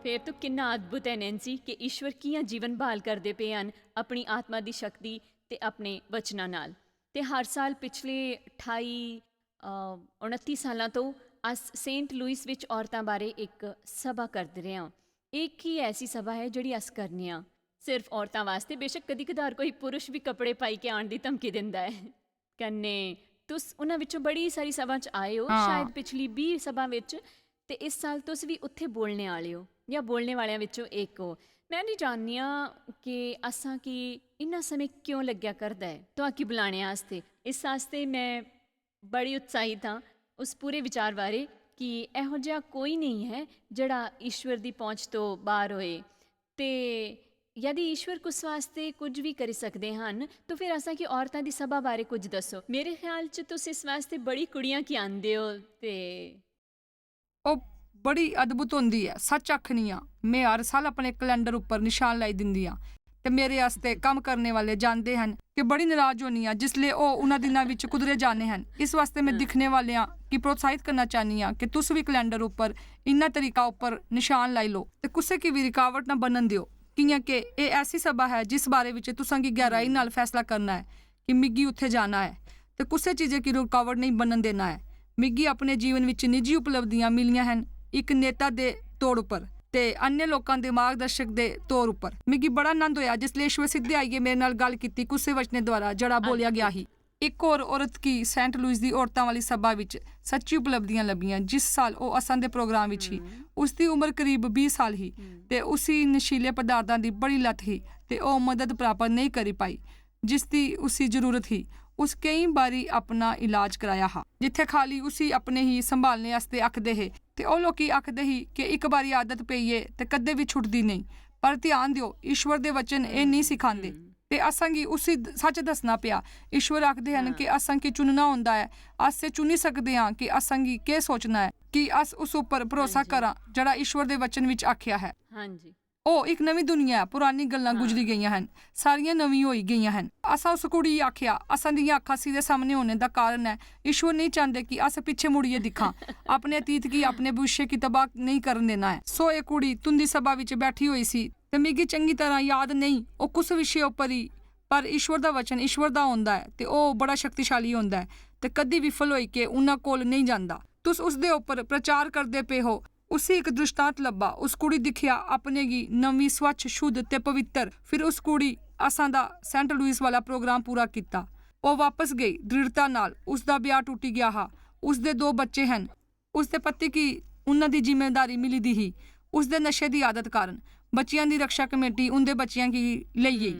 ਫਿਰ ਤੋਂ ਕਿੰਨਾ ਅਦਭੁਤ ਹੈ ਨੈਂਸੀ ਕਿ ਈਸ਼ਵਰ ਕੀਆਂ ਜੀਵਨ ਬਹਾਲ ਕਰਦੇ ਪਏ ਹਨ ਆਪਣੀ ਆਤਮਾ ਦੀ ਸ਼ਕਤੀ ਤੇ ਆਪਣੇ ਵਚਨਾਂ ਨਾਲ। ਤੇ ਹਰ ਸਾਲ ਪਿਛਲੇ 29 ਸਾਲਾਂ ਤੋਂ ਅਸ ਸੇਂਟ ਲੂਇਸ ਵਿੱਚ ਔਰਤਾਂ ਬਾਰੇ ਇੱਕ ਸਭਾ ਕਰਦੇ ਰਹੇ ਹਾਂ। ਇੱਕ ਹੀ ਐਸੀ ਸਭਾ ਹੈ ਜਿਹੜੀ ਅਸ ਕਰਨੇ ਹਾਂ ਸਿਰਫ ਔਰਤਾਂ ਵਾਸਤੇ। ਬੇਸ਼ੱਕ ਕਦੀ ਕਦਾਰ ਕੋਈ ਪੁਰਸ਼ ਵੀ ਕੱਪੜੇ ਪਾਈ ਕੇ ਆਉਣ ਦੀ ਧਮਕੀ ਦਿੰਦਾ ਹੈ ਕੰਨੇ। ਤੁਸੀਂ ਉਹਨਾਂ ਵਿੱਚੋਂ ਬੜੀ ਸਾਰੀ ਸਭਾ 'ਚ ਆਏ ਹੋ, ਸ਼ਾਇਦ ਪਿਛਲੀ 20 ਸਭਾ ਵਿੱਚ, ਤੇ ਇਸ ਸਾਲ ਤੁਸੀਂ ਵੀ ਉੱਥੇ ਬੋਲਣੇ ਵਾਲੇ ਹੋ ਜਾਂ ਬੋਲਣੇ ਵਾਲਿਆਂ ਵਿੱਚੋਂ ਇੱਕ ਹੋ। ਮੈਂ ਨਹੀਂ ਜਾਣਦੀ ਹਾਂ ਕਿ ਅਸਾਂ ਕੀ ਇੰਨਾ ਸਮੇਂ ਕਿਉਂ ਲੱਗਿਆ ਕਰਦਾ ਹੈ ਤੁਹਾਡੀ ਬੁਲਾਣੇ ਵਾਸਤੇ। ਇਸ ਵਾਸਤੇ ਮੈਂ ਬੜੀ ਉਤਸ਼ਾਹਿਤ ਹਾਂ ਉਸ ਪੂਰੇ ਵਿਚਾਰ ਬਾਰੇ ਕਿ ਇਹੋ ਜਿਹਾ ਕੋਈ ਨਹੀਂ ਹੈ ਜਿਹੜਾ ਈਸ਼ਵਰ ਦੀ ਪਹੁੰਚ ਤੋਂ ਬਾਹਰ ਹੋਏ। ਤੇ ਯਦੀ ਈਸ਼ਵਰ ਕੁਸ ਵਾਸਤੇ ਕੁਝ ਵੀ ਕਰ ਸਕਦੇ ਹਨ ਤਾਂ ਫਿਰ ਅਸਾਂ ਕਿ ਔਰਤਾਂ ਦੀ ਸਭਾ ਬਾਰੇ ਕੁਝ ਦੱਸੋ। ਮੇਰੇ ਖਿਆਲ 'ਚ ਤੁਸੀਂ ਇਸ ਵਾਸਤੇ ਬੜੀ ਕੁੜੀਆਂ ਕੀ ਆਂਦੇ ਹੋ ਤੇ ਉਹ ਬੜੀ ਅਦਭੁਤ ਹੁੰਦੀ ਹੈ। ਸੱਚ ਆਖਣੀ ਆ, ਮੈਂ ਹਰ ਸਾਲ ਆਪਣੇ ਕੈਲੰਡਰ ਉੱਪਰ ਨਿਸ਼ਾਨ ਲਾਈ ਦਿੰਦੀ ਆ ਤੇ ਮੇਰੇ ਵਾਸਤੇ ਕੰਮ ਕਰਨੇ ਵਾਲੇ ਜਾਣਦੇ ਹਨ ਕਿ ਬੜੀ ਨਾਰਾਜ਼ ਹੋਣੀ ਆ ਜਿਸਲੇ ਉਹ ਉਹਨਾਂ ਦਿਨਾਂ ਵਿੱਚ ਕੁਦਰੇ ਜਾਣੇ ਹਨ। ਇਸ ਵਾਸਤੇ ਮੈਂ ਦਿਖਣੇ ਵਾਲਿਆਂ ਕਿ ਪ੍ਰੋਤਸਾਹਿਤ ਕਰਨਾ ਚਾਹਨੀ ਆ ਕਿ ਤੁਸੀਂ ਵੀ ਕੈਲੰਡਰ ਉੱਪਰ ਇਨ੍ਹਾਂ ਤਰੀਕਾ ਉੱਪਰ ਨਿਸ਼ਾਨ ਲਾਈ ਲਓ ਤੇ ਕਿਸੇ ਕੀ ਵੀ ਰੁਕਾਵਟ ਨਾ ਬਣਨ ਦਿਓ। ਕਿਉਂ ਕਿ ਇਹ ਐਸੀ ਸਭਾ ਹੈ ਜਿਸ ਬਾਰੇ ਵਿੱਚ ਤੁਸਾਂ ਕੀ ਗਹਿਰਾਈ ਨਾਲ ਫੈਸਲਾ ਕਰਨਾ ਹੈ ਕਿ ਮਿੱਗੀ ਉੱਥੇ ਜਾਣਾ ਹੈ ਤੇ ਕਿਸੇ ਚੀਜ਼ ਕੀ ਰੁਕਾਵਟ ਨਹੀਂ ਬਣਨ ਦੇਣਾ ਹੈ। ਮਿੱਗੀ ਆਪਣੇ ਜੀਵਨ ਵਿੱਚ ਨਿੱਜੀ ਉਪਲਬਧੀਆਂ ਮਿਲੀਆਂ ਹਨ ਇੱਕ ਨੇਤਾ ਦੇ ਤੌਰ ਉੱਪਰ ਤੇ अन्य ਲੋਕਾਂ ਦੇ ਮਾਰਗਦਰਸ਼ਕ ਦੇ ਤੌਰ ਉੱਪਰ। ਮਿੱਗੀ ਬੜਾ ਆਨੰਦ ਹੋਇਆ ਜਿਸ ਲਈ ਈਸ਼ਵਰ ਸਿੱਧੇ ਆਈਏ ਮੇਰੇ ਨਾਲ ਗੱਲ ਕੀਤੀ ਕੁਸੇ ਵਚਨੇ ਦੁਆਰਾ ਜਿਹੜਾ ਬੋਲਿਆ ਗਿਆ ਹੀ। ਇੱਕ ਹੋਰ ਔਰਤ ਕੀ ਸੈਂਟ ਲੂਇਸ ਦੀ ਔਰਤਾਂ ਵਾਲੀ ਸਭਾ ਵਿੱਚ ਸੱਚੀ ਉਪਲਬਧੀਆਂ ਲੱਭੀਆਂ ਜਿਸ ਸਾਲ ਉਹ ਅਸਾਂ ਦੇ ਪ੍ਰੋਗਰਾਮ ਵਿੱਚ ਹੀ। ਉਸ ਦੀ ਉਮਰ ਕਰੀਬ 20 ਸਾਲ ਹੀ ਤੇ ਉਸੀ ਨਸ਼ੀਲੇ ਪਦਾਰਥਾਂ ਦੀ ਬੜੀ ਲੱਤ ਹੀ ਤੇ ਉਹ ਮਦਦ ਪ੍ਰਾਪਤ ਨਹੀਂ ਕਰੀ ਪਾਈ ਜਿਸ ਦੀ ਉਸੀ ਜ਼ਰੂਰਤ ਹੀ। ਉਸ ਕਈ ਵਾਰੀ ਆਪਣਾ ਇਲਾਜ ਕਰਾਇਆ ਹਾਂ ਜਿੱਥੇ ਖਾਲੀ ਉਸੀ ਆਪਣੇ ਹੀ ਸੰਭਾਲਣੇ ਵਾਸਤੇ ਆਖਦੇ ਹੈ ਤੇ ਉਹ ਲੋਕੀ ਆਖਦੇ ਹੀ ਕਿ ਇੱਕ ਵਾਰੀ ਆਦਤ ਪਈਏ ਤੇ ਕਦੇ ਵੀ ਛੁੱਟਦੀ ਨਹੀਂ। ਪਰ ਧਿਆਨ ਦਿਓ ਈਸ਼ਵਰ ਦੇ ਵਚਨ ਇਹ ਨਹੀਂ ਸਿਖਾਉਂਦੇ ਤੇ ਅਸਾਂ ਕੀ ਉਸੀ ਸੱਚ ਦੱਸਣਾ ਪਿਆ। ਈਸ਼ਵਰ ਆਖਦੇ ਹਨ ਕਿ ਅਸਾਂ ਕੀ ਚੁਣਨਾ ਹੁੰਦਾ ਹੈ। ਅਸੇ ਚੁਣੀ ਸਕਦੇ ਹਾਂ ਕਿ ਅਸਾਂ ਕੀ ਕੀ ਸੋਚਣਾ ਹੈ ਕਿ ਅਸ ਉਸ ਉੱਪਰ ਭਰੋਸਾ ਕਰਾਂ ਜਿਹੜਾ ਈਸ਼ਵਰ ਦੇ ਵਚਨ ਵਿੱਚ ਆਖਿਆ ਹੈ। ਹਾਂਜੀ ਉਹ ਇੱਕ ਨਵੀਂ ਦੁਨੀਆ ਹੈ। ਪੁਰਾਣੀ ਗੱਲਾਂ ਗੁਜ਼ਰੀ ਗਈਆਂ ਹਨ, ਸਾਰੀਆਂ ਨਵੀਂ ਹੋਈ ਗਈਆਂ ਹਨ। ਅਸਾਂ ਉਸ ਕੁੜੀ ਆਖਿਆ ਅਸਾਂ ਦੀਆਂ ਅੱਖਾਂ ਸਿੱਧੇ ਸਾਹਮਣੇ ਹੋਣੇ ਦਾ ਕਾਰਨ ਹੈ ਈਸ਼ਵਰ ਨਹੀਂ ਚਾਹੁੰਦੇ ਕਿ ਅਸ ਪਿੱਛੇ ਮੁੜੀਏ ਦਿਖਾਂ ਆਪਣੇ ਅਤੀਤ ਕੀ ਆਪਣੇ ਭਵਿष्य ਕੀ ਤਬਾਹ ਨਹੀਂ ਕਰਨ ਦੇਣਾ ਹੈ। ਸੋ ਇਹ ਕੁੜੀ ਤੁੰਦੀ ਸਭਾ ਵਿੱਚ ਬੈਠੀ ਹੋਈ ਸੀ ਤੇ ਮਿੱਗੀ ਚੰਗੀ ਤਰ੍ਹਾਂ ਯਾਦ ਨਹੀਂ ਉਹ ਕੁਸ ਵਿਸ਼ੇ ਉੱਪਰ ਹੀ, ਪਰ ਈਸ਼ਵਰ ਦਾ ਵਚਨ ਈਸ਼ਵਰ ਦਾ ਹੁੰਦਾ ਹੈ ਤੇ ਉਹ ਬੜਾ ਸ਼ਕਤੀਸ਼ਾਲੀ ਹੁੰਦਾ ਹੈ ਤੇ ਕਦੀ ਵਿਫਲ ਹੋਈ ਕੇ ਉਹਨਾਂ ਕੋਲ ਨਹੀਂ ਜਾਂਦਾ। ਤੁਸੀਂ ਉਸ ਦੇ ਉੱਪਰ ਪ੍ਰਚਾਰ ਕਰਦੇ ਪਏ ਹੋ। ਉਸੇ ਇੱਕ ਦ੍ਰਿਸ਼ਟਾਂਤ ਲੱਭਾ। ਉਸ ਕੁੜੀ ਦਿਖਿਆ ਆਪਣੇ ਗੀ ਨਵੀਂ ਸਵੱਛ ਸ਼ੁੱਧ ਤੇ ਪਵਿੱਤਰ। ਫਿਰ ਉਸ ਕੁੜੀ ਅਸਾਂ ਦਾ ਸੈਂਟ ਲੂਇਸ ਵਾਲਾ ਪ੍ਰੋਗਰਾਮ ਪੂਰਾ ਕੀਤਾ। ਉਹ ਵਾਪਸ ਗਈ ਦ੍ਰਿੜਤਾ ਨਾਲ। ਉਸ ਦਾ ਵਿਆਹ ਟੁੱਟ ਗਿਆ ਹਾਂ। ਉਸ ਦੇ 2 ਬੱਚੇ ਹਨ। ਉਸ ਦੇ ਪਤੀ ਕੀ ਉਹਨਾਂ ਦੀ ਜ਼ਿੰਮੇਵਾਰੀ ਮਿਲੀ ਦੀ ਹੀ ਉਸ ਦੇ ਨਸ਼ੇ ਦੀ ਆਦਤ ਕਾਰਨ। ਬੱਚਿਆਂ ਦੀ ਰੱਖਿਆ ਕਮੇਟੀ ਉਹਦੇ ਬੱਚਿਆਂ ਕੀ ਲਈਏ।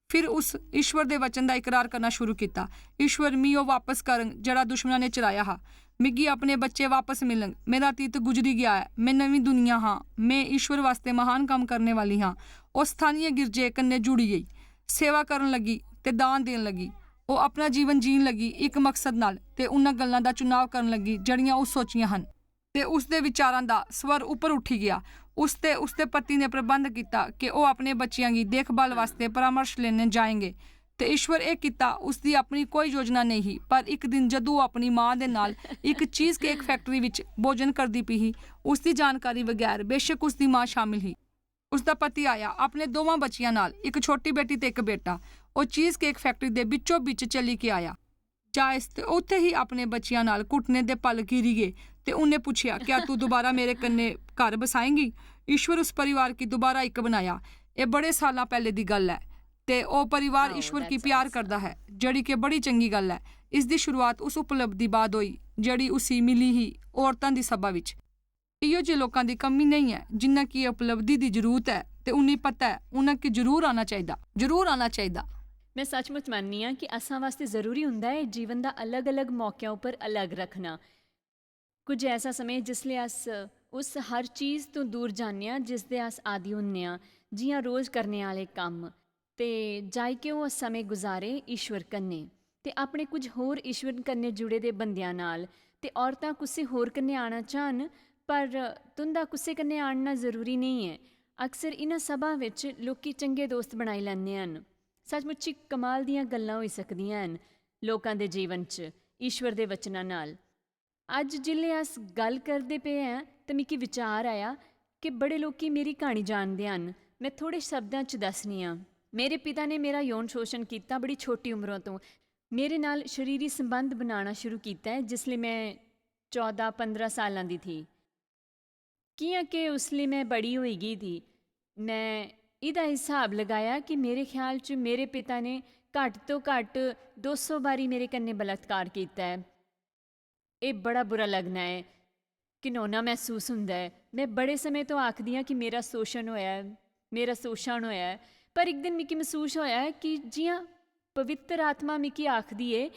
ਫਿਰ ਉਸ ਈਸ਼ਵਰ ਦੇ ਵਚਨ ਦਾ ਇਕਰਾਰ ਕਰਨਾ ਸ਼ੁਰੂ ਕੀਤਾ। ਈਸ਼ਵਰ ਮੀਓ ਵਾਪਸ ਕਰਨ ਜਿਹੜਾ ਦੁਸ਼ਮਣਾਂ ਨੇ ਚਰਾਇਆ ਹਾਂ। ਮਿੱਗੀ ਆਪਣੇ ਬੱਚੇ ਵਾਪਸ ਮਿਲਣ। ਮੇਰਾ ਅਤੀਤ ਗੁਜ਼ਰੀ ਗਿਆ ਹੈ। ਮੈਂ ਨਵੀਂ ਦੁਨੀਆ ਹਾਂ। ਮੈਂ ਈਸ਼ਵਰ ਵਾਸਤੇ ਮਹਾਨ ਕੰਮ ਕਰਨੇ ਵਾਲੀ ਹਾਂ। ਉਹ ਸਥਾਨੀय ਗਿਰਜੇ ਕੰਨੇ ਜੁੜੀ ਗਈ, ਸੇਵਾ ਕਰਨ ਲੱਗੀ ਤੇ ਦਾਨ ਦੇਣ ਲੱਗੀ। ਉਹ ਆਪਣਾ ਜੀਵਨ ਜੀਣ ਲੱਗੀ ਇੱਕ ਮਕਸਦ ਨਾਲ ਤੇ ਉਹਨਾਂ ਗੱਲਾਂ ਦਾ ਚੁਣਾਵ ਕਰਨ ਲੱਗੀ ਜਿਹੜੀਆਂ ਉਹ ਸੋਚੀਆਂ ਹਨ ਤੇ ਉਸ ਦੇ ਵਿਚਾਰਾਂ ਦਾ ਸਵਰ ਉੱਪਰ ਉੱਠੀ ਗਿਆ। ਉਸਦੇ ਪਤੀ ਨੇ ਪ੍ਰਬੰਧ ਕੀਤਾ ਕਿ ਉਹ ਆਪਣੇ ਬੱਚਿਆਂ ਦੀ ਦੇਖਭਾਲ ਵਾਸਤੇ ਪਰਾਮਰਸ਼ ਲੈਣ ਜਾਣਗੇ ਤੇ ਈਸ਼ਵਰ ਇਹ ਕੀਤਾ। ਉਸਦੀ ਆਪਣੀ ਕੋਈ ਯੋਜਨਾ ਨਹੀਂ ਸੀ, ਪਰ ਇੱਕ ਦਿਨ ਜਦੋਂ ਉਹ ਆਪਣੀ ਮਾਂ ਦੇ ਨਾਲ ਇੱਕ ਚੀਜ਼ ਕੇਕ ਫੈਕਟਰੀ ਵਿੱਚ ਭੋਜਨ ਕਰਦੀ ਪਈ ਸੀ, ਉਸਦੀ ਜਾਣਕਾਰੀ ਬਗੈਰ ਬੇਸ਼ੱਕ ਉਸਦੀ ਮਾਂ ਸ਼ਾਮਿਲ ਸੀ, ਉਸਦਾ ਪਤੀ ਆਇਆ ਆਪਣੇ ਦੋਵਾਂ ਬੱਚਿਆਂ ਨਾਲ, ਇੱਕ ਛੋਟੀ ਬੇਟੀ ਤੇ ਇੱਕ ਬੇਟਾ। ਉਹ ਚੀਜ਼ ਕੇਕ ਫੈਕਟਰੀ ਦੇ ਵਿੱਚੋਂ ਵਿੱਚ ਚੱਲੀ ਕੇ ਆਇਆ। ਜਾਇਜ਼ ਤੇ ਉੱਥੇ ਹੀ ਆਪਣੇ ਬੱਚਿਆਂ ਨਾਲ ਘੁਟਨੇ ਦੇ ਪਲ ਘਿਰੀ ਗਏ ਤੇ ਉਹਨੇ ਪੁੱਛਿਆ, ਕਿਆ ਤੂੰ ਦੁਬਾਰਾ ਮੇਰੇ ਕੰਨੇ ਘਰ ਬਸਾਏਂਗੀ? ਈਸ਼ਵਰ ਉਸ ਪਰਿਵਾਰ ਕੀ ਦੁਬਾਰਾ ਇੱਕ ਬਣਾਇਆ। ਇਹ ਬੜੇ ਸਾਲਾਂ ਪਹਿਲੇ ਦੀ ਗੱਲ ਹੈ ਤੇ ਉਹ ਪਰਿਵਾਰ ਈਸ਼ਵਰ ਕੀ ਪਿਆਰ ਕਰਦਾ ਹੈ, ਜਿਹੜੀ ਕਿ ਬੜੀ ਚੰਗੀ ਗੱਲ ਹੈ। ਇਸ ਦੀ ਸ਼ੁਰੂਆਤ ਉਸ ਉਪਲਬਧੀ ਬਾਅਦ ਹੋਈ ਜਿਹੜੀ ਉਸੀ ਮਿਲੀ ਹੀ ਔਰਤਾਂ ਦੀ ਸਭਾ ਵਿੱਚ। ਇਹੋ ਜਿਹੇ ਲੋਕਾਂ ਦੀ ਕਮੀ ਨਹੀਂ ਹੈ ਜਿਨ੍ਹਾਂ ਕੀ ਉਪਲਬਧੀ ਦੀ ਜ਼ਰੂਰਤ ਹੈ ਤੇ ਉन्हें ਪਤਾ ਹੈ ਉਹਨਾਂ ਕੀ ਜ਼ਰੂਰ ਆਉਣਾ ਚਾਹੀਦਾ। ਮੈਂ ਸੱਚਮੁੱਚ ਮੰਨਨੀ ਹਾਂ ਕਿ ਅਸਾਂ ਵਾਸਤੇ ਜ਼ਰੂਰੀ ਹੁੰਦਾ ਹੈ ਜੀਵਨ ਦਾ ਅਲੱਗ-ਅਲੱਗ ਮੌਕਿਆਂ ਉੱਪਰ ਅਲੱਗ ਰੱਖਣਾ। ਕੁਝ ਐਸਾ ਸਮੇਂ ਜਿਸਲੇ ਅਸ ਉਸ ਹਰ ਚੀਜ਼ ਤੋਂ ਦੂਰ ਜਾਂਦੇ ਹਾਂ ਜਿਸ ਦੇ ਅਸ ਆਦੀ ਹੁੰਦੇ ਹਾਂ, ਜਿयां रोज़ करने वाले ਕੰਮ ਤੇ ਜਾਇ ਕੇ ਉਹ ਸਮੇਂ ਗੁਜ਼ਾਰੇ ਈਸ਼ਵਰ ਕੰਨੇ ਤੇ ਆਪਣੇ ਕੁਝ ਹੋਰ ਈਸ਼ਵਰ ਕੰਨੇ ਜੁੜੇ ਦੇ ਬੰਦਿਆਂ ਨਾਲ। ਤੇ ਔਰਤਾਂ ਕਿਸੇ ਹੋਰ ਕੰਨੇ ਆਉਣਾ ਚਾਹਨ ਪਰ ਤੁੰਦਾ ਕਿਸੇ ਕੰਨੇ ਆਉਣਾ ਜ਼ਰੂਰੀ ਨਹੀਂ ਹੈ। ਅਕਸਰ ਇਹਨਾਂ ਸਭਾ ਵਿੱਚ ਲੋਕੀ ਚੰਗੇ ਦੋਸਤ ਬਣਾਈ ਲੈਂਦੇ ਹਨ। ਸੱਚਮੁੱਚ ਕਮਾਲ ਦੀਆਂ ਗੱਲਾਂ ਹੋ ਸਕਦੀਆਂ ਹਨ ਲੋਕਾਂ ਦੇ ਜੀਵਨ 'ਚ ਈਸ਼ਵਰ ਦੇ ਵਚਨਾਂ ਨਾਲ। ਅੱਜ ਜਿਲੇ ਅਸ ਗੱਲ ਕਰਦੇ ਪਏ ਹਾਂ ਤਾਂ ਮੈਨੂੰ ਵਿਚਾਰ ਆਇਆ ਕਿ ਬੜੇ ਲੋਕੀ ਮੇਰੀ ਕਹਾਣੀ ਜਾਣਦੇ ਹਨ। ਮੈਂ ਥੋੜ੍ਹੇ ਸ਼ਬਦਾਂ 'ਚ ਦੱਸਣੀ ਆ। ਮੇਰੇ ਪਿਤਾ ਨੇ ਮੇਰਾ ਯੌਨ ਸ਼ੋਸ਼ਣ ਕੀਤਾ ਬੜੀ ਛੋਟੀ ਉਮਰੋਂ ਤੋਂ। ਮੇਰੇ ਨਾਲ ਸਰੀਰੀ ਸੰਬੰਧ ਬਣਾਉਣਾ ਸ਼ੁਰੂ ਕੀਤਾ ਹੈ ਜਿਸਲੇ ਮੈਂ 14-15 ਸਾਲਾਂ ਦੀ ਥੀ। ਕਿਆਂ ਕਿ ਉਸ ਲਈ ਮੈਂ ਬੜੀ ਹੋਈ ਗਈ ਥੀ। ਮੈਂ ਇਹਦਾ ਹਿਸਾਬ ਲਗਾਇਆ ਕਿ ਮੇਰੇ ਖਿਆਲ 'ਚ ਮੇਰੇ ਪਿਤਾ ਨੇ ਘੱਟ ਤੋਂ ਘੱਟ 200 ਵਾਰੀ ਮੇਰੇ ਕੰਨੇ ਬਲਾਤਕਾਰ ਕੀਤਾ ਹੈ। ਇਹ ਬੜਾ ਬੁਰਾ ਲੱਗਣਾ ਹੈ, ਘਿਨੌਣਾ ਮਹਿਸੂਸ ਹੁੰਦਾ ਹੈ। ਮੈਂ ਬੜੇ ਸਮੇਂ ਤੋਂ ਆਖਦੀ ਹਾਂ ਕਿ ਮੇਰਾ ਸ਼ੋਸ਼ਣ ਹੋਇਆ ਹੈ, ਪਰ ਇੱਕ ਦਿਨ ਮਿਕੀ ਮਹਿਸੂਸ ਹੋਇਆ ਹੈ ਕਿ ਜਿयां ਪਵਿੱਤਰ ਆਤਮਾ ਮਿਕੀ ਆਖਦੀ ਏ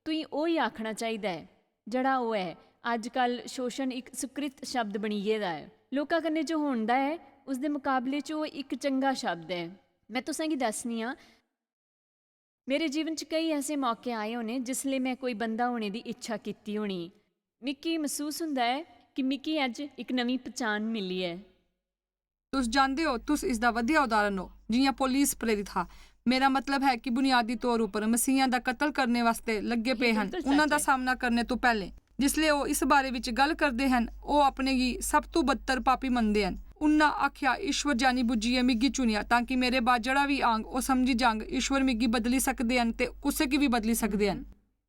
ਤੁਸੀਂ ਉਹ ਹੀ ਆਖਣਾ ਚਾਹੀਦਾ ਹੈ ਜਿਹੜਾ ਉਹ ਹੈ। ਅੱਜ ਕੱਲ੍ਹ ਸ਼ੋਸ਼ਣ ਇੱਕ ਸੁਕ੍ਰਿਤ ਸ਼ਬਦ ਬਣੀ ਗਿਆ ਹੈ। ਲੋਕਾਂ ਕੰਨੇ ਜੋ ਹੁੰਦਾ ਹੈ ਉਸ ਦੇ ਮੁਕਾਬਲੇ 'ਚ ਉਹ ਇੱਕ ਚੰਗਾ ਸ਼ਬਦ ਹੈ। ਮੈਂ ਤੁਸਾਂ ਕੀ ਦੱਸਨੀ ਹਾਂ, ਮੇਰੇ ਜੀਵਨ 'ਚ ਕਈ ਐਸੇ ਮੌਕੇ ਆਏ ਹੋਣੇ ਜਿਸਲੇ ਮੈਂ ਕੋਈ ਬੰਦਾ ਹੋਣੇ ਦੀ ਇੱਛਾ ਕੀਤੀ ਹੋਣੀ। ਮਿਕੀ ਮਹਿਸੂਸ ਹੁੰਦਾ ਹੈ ਕਿ ਮਿਕੀ ਅੱਜ ਇੱਕ ਨਵੀਂ ਪਛਾਣ ਮਿਲੀ ਹੈ। तुस जानते हो तुस इसका वधिया उदाहरण हो जियां पुलिस प्रेरित हा। मेरा मतलब है कि बुनियादी तौर पर मसीहां दा कत्ल करने वास्ते लगे पे हैं। उन्हां दा सामना करने तो पहले जिसले वो इस बारे विच गल करदे हन वो अपने गी सब तो बदतर पापी मनदे हन। उन्हां आख्या ईश्वर जानी बुझिए मिगी चुनिया ताकि मेरे बाद जड़ा भी आंग वो समझी जांग ईश्वर मिगी बदली सकदे हन ते कुसे की भी बदली सकदे हन।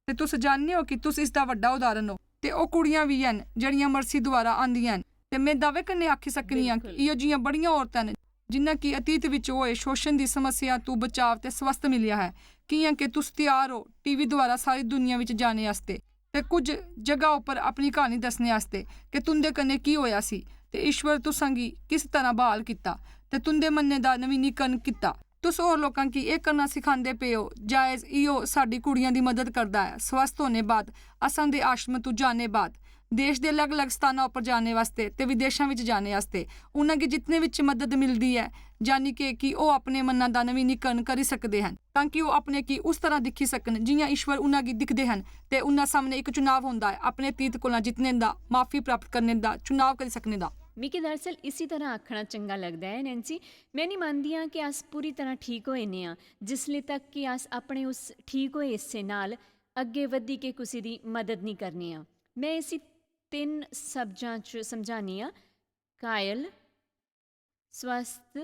ते तुस जानने हो कि तुस इसदा वड्डा उदाहरण हो। ते ओ कुड़ियां भी हन जड़ियां मरसी द्वारा आंदियां हन। ਤੇ ਮੈਂ ਦਾਅਵੇ ਕਰਨੇ ਆਖੀ ਸਕਨੀ ਹਾਂ ਕਿ ਇਹੋ ਜਿਹੀਆਂ ਬੜੀਆਂ ਔਰਤਾਂ ਨੇ ਜਿਨ੍ਹਾਂ ਕੀ ਅਤੀਤ ਵਿੱਚ ਹੋਏ ਸ਼ੋਸ਼ਣ ਦੀ ਸਮੱਸਿਆ ਤੋਂ ਬਚਾਵ ਤੇ ਸਵਸਥ ਮਿਲਿਆ ਹੈ। ਕਿਆਂ ਕਿ ਤੁਸੀਂ ਤਿਆਰ ਹੋ ਟੀਵੀ ਦੁਆਰਾ ਸਾਰੀ ਦੁਨੀਆ ਵਿੱਚ ਜਾਣੇ ਵਾਸਤੇ ਤੇ ਕੁਝ ਜਗ੍ਹਾ ਉੱਪਰ ਆਪਣੀ ਕਹਾਣੀ ਦੱਸਣੇ ਵਾਸਤੇ ਕਿ ਤੁੰਦੇ ਕੰਨੇ ਕੀ ਹੋਇਆ ਸੀ ਤੇ ਈਸ਼ਵਰ ਤੁਸਾਂਗੀ ਕਿਸ ਤਰ੍ਹਾਂ ਬਹਾਲ ਕੀਤਾ ਤੇ ਤੁੰਦੇ ਮੰਨੇ ਦਾ ਨਵੀਨੀਕਰਨ ਕੀਤਾ। ਤੁਸੀਂ ਹੋਰ ਲੋਕਾਂ ਕੀ ਇਹ ਕਰਨਾ ਸਿਖਾਉਂਦੇ ਪਏ ਹੋ। ਜਾਇਜ਼ ਇਹੋ ਸਾਡੀ ਕੁੜੀਆਂ ਦੀ ਮਦਦ ਕਰਦਾ ਹੈ। ਸਵਸਥ ਹੋਣੇ ਬਾਅਦ ਅਸਾਂ ਦੇ ਆਸ਼ਰਮ ਤੋਂ ਜਾਣੇ ਬਾਅਦ ਦੇਸ਼ ਦੇ ਅਲੱਗ-ਅਲੱਗ ਸਥਾਨਾਂ ਉੱਪਰ ਜਾਣੇ ਵਾਸਤੇ ਤੇ ਵਿਦੇਸ਼ਾਂ ਵਿੱਚ ਜਾਣੇ ਵਾਸਤੇ ਉਹਨਾਂ ਕੀ ਜਿਤਨੇ ਵਿੱਚ ਮਦਦ ਮਿਲਦੀ ਹੈ ਜਾਨੀ ਕਿ ਉਹ ਆਪਣੇ ਮਨਾਂ ਦਾ ਨਵੀਨੀਕਰਨ ਕਰ ਸਕਦੇ ਹਨ ਤਾਂ ਕਿ ਉਹ ਆਪਣੇ ਕੀ ਉਸ ਤਰ੍ਹਾਂ ਦਿਖੀ ਸਕਣ ਜਿਵੇਂ ਈਸ਼ਵਰ ਉਹਨਾਂ ਕੀ ਦਿਖਦੇ ਹਨ। ਤੇ ਉਹਨਾਂ ਸਾਹਮਣੇ ਇੱਕ ਚੁਣਾਵ ਹੁੰਦਾ ਹੈ ਆਪਣੇ ਅਤੀਤ ਕੋਲੋਂ ਜਿਤਨੇ ਦਾ ਮਾਫੀ ਪ੍ਰਾਪਤ ਕਰਨੇ ਦਾ ਚੁਣਾਵ ਕਰ ਸਕਣੇ ਦਾ। मिकी दरअसल इसी तरह आखना चंगा लगता है नैंसी। मैं नहीं मानती हाँ कि अस पूरी तरह ठीक होए ने हाँ जिसले तक कि अस अपने उस ठीक होए हिस्से नाल अगे वधी के किसी दी मदद नहीं करनी हाँ। मैं इसी 3 शब्दां च समझानी हाँ, कायल, स्वस्थ,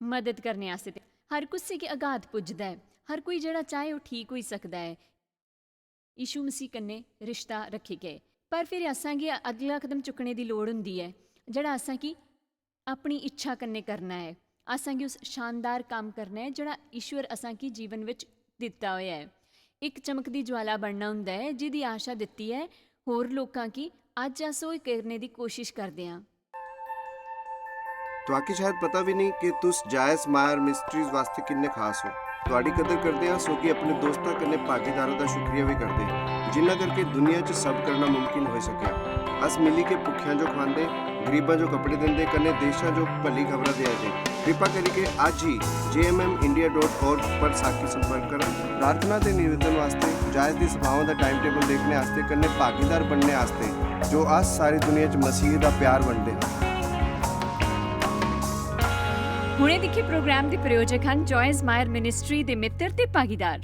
मदद करने आस्ते। हर कुछ की अगाध पुजदा है, हर कोई जड़ा चाहे वो ठीक हो सकता है। यीशु मसीह कन्ने रिश्ता रखी गए पर फिर असां की अगला कदम चुकने की लोड़ हुंदी है जड़ा असां की अपनी इच्छा कन्ने करना है। असां की उस शानदार काम करना है जड़ा ईश्वर असां की जीवन विच दिता होया है। एक चमकदी ज्वाला बनना हुंदा है जिहदी आशा दिती है होर लोकां की अज अस ओह करने की कोशिश करते हैं। तो आके शायद पता भी नहीं कि तुस जायज मायर मिस्ट्रीज वास्ते किन्ने खास हो। ਤੁਹਾਡੀ ਕਦਰ ਕਰਦੇ ਹਾਂ ਸੋ ਕਿ ਆਪਣੇ ਦੋਸਤਾਂ ਕਨੇ ਭਾਗੀਦਾਰਾਂ ਦਾ ਸ਼ੁਕਰੀਆ ਵੀ ਕਰਦੇ ਜਿਨ੍ਹਾਂ ਕਰਕੇ ਦੁਨੀਆ 'ਚ ਸਭ ਕਰਨਾ ਮੁਮਕਿਨ ਹੋ ਸਕਿਆ। ਅਸ ਮਿਲੀ ਕੇ ਭੁੱਖਿਆਂ ਜੋ ਖਾਂਦੇ ਗਰੀਬਾਂ ਜੋ ਕੱਪੜੇ ਦਿੰਦੇ ਕਨੇ ਦੇਸ਼ਾਂ ਜੋ ਭਲੀ ਖਬਰਾਂ ਦੇ ਆਦੇ। ਕਿਰਪਾ ਕਰਕੇ ਅੱਜ ਹੀ jmmindia.org पर साखी संपर्क करें। प्रार्थना के निवेदन वास्ते जायज की सभाओं का टाइम टेबल देखने वास्ते कन्ने भागीदार बनने वास्ते जो अस सारी दुनिया च मसीह का प्यार बनते हैं। ਹੁਣੇ ਦੇਖੇ ਪ੍ਰੋਗਰਾਮ ਦੇ ਪ੍ਰਾਯੋਜਕ ਹਨ ਜੋਇਸ ਮਾਇਰ ਮਿਨਿਸਟਰੀ ਦੇ ਮਿੱਤਰ ਤੇ ਭਾਗੀਦਾਰ।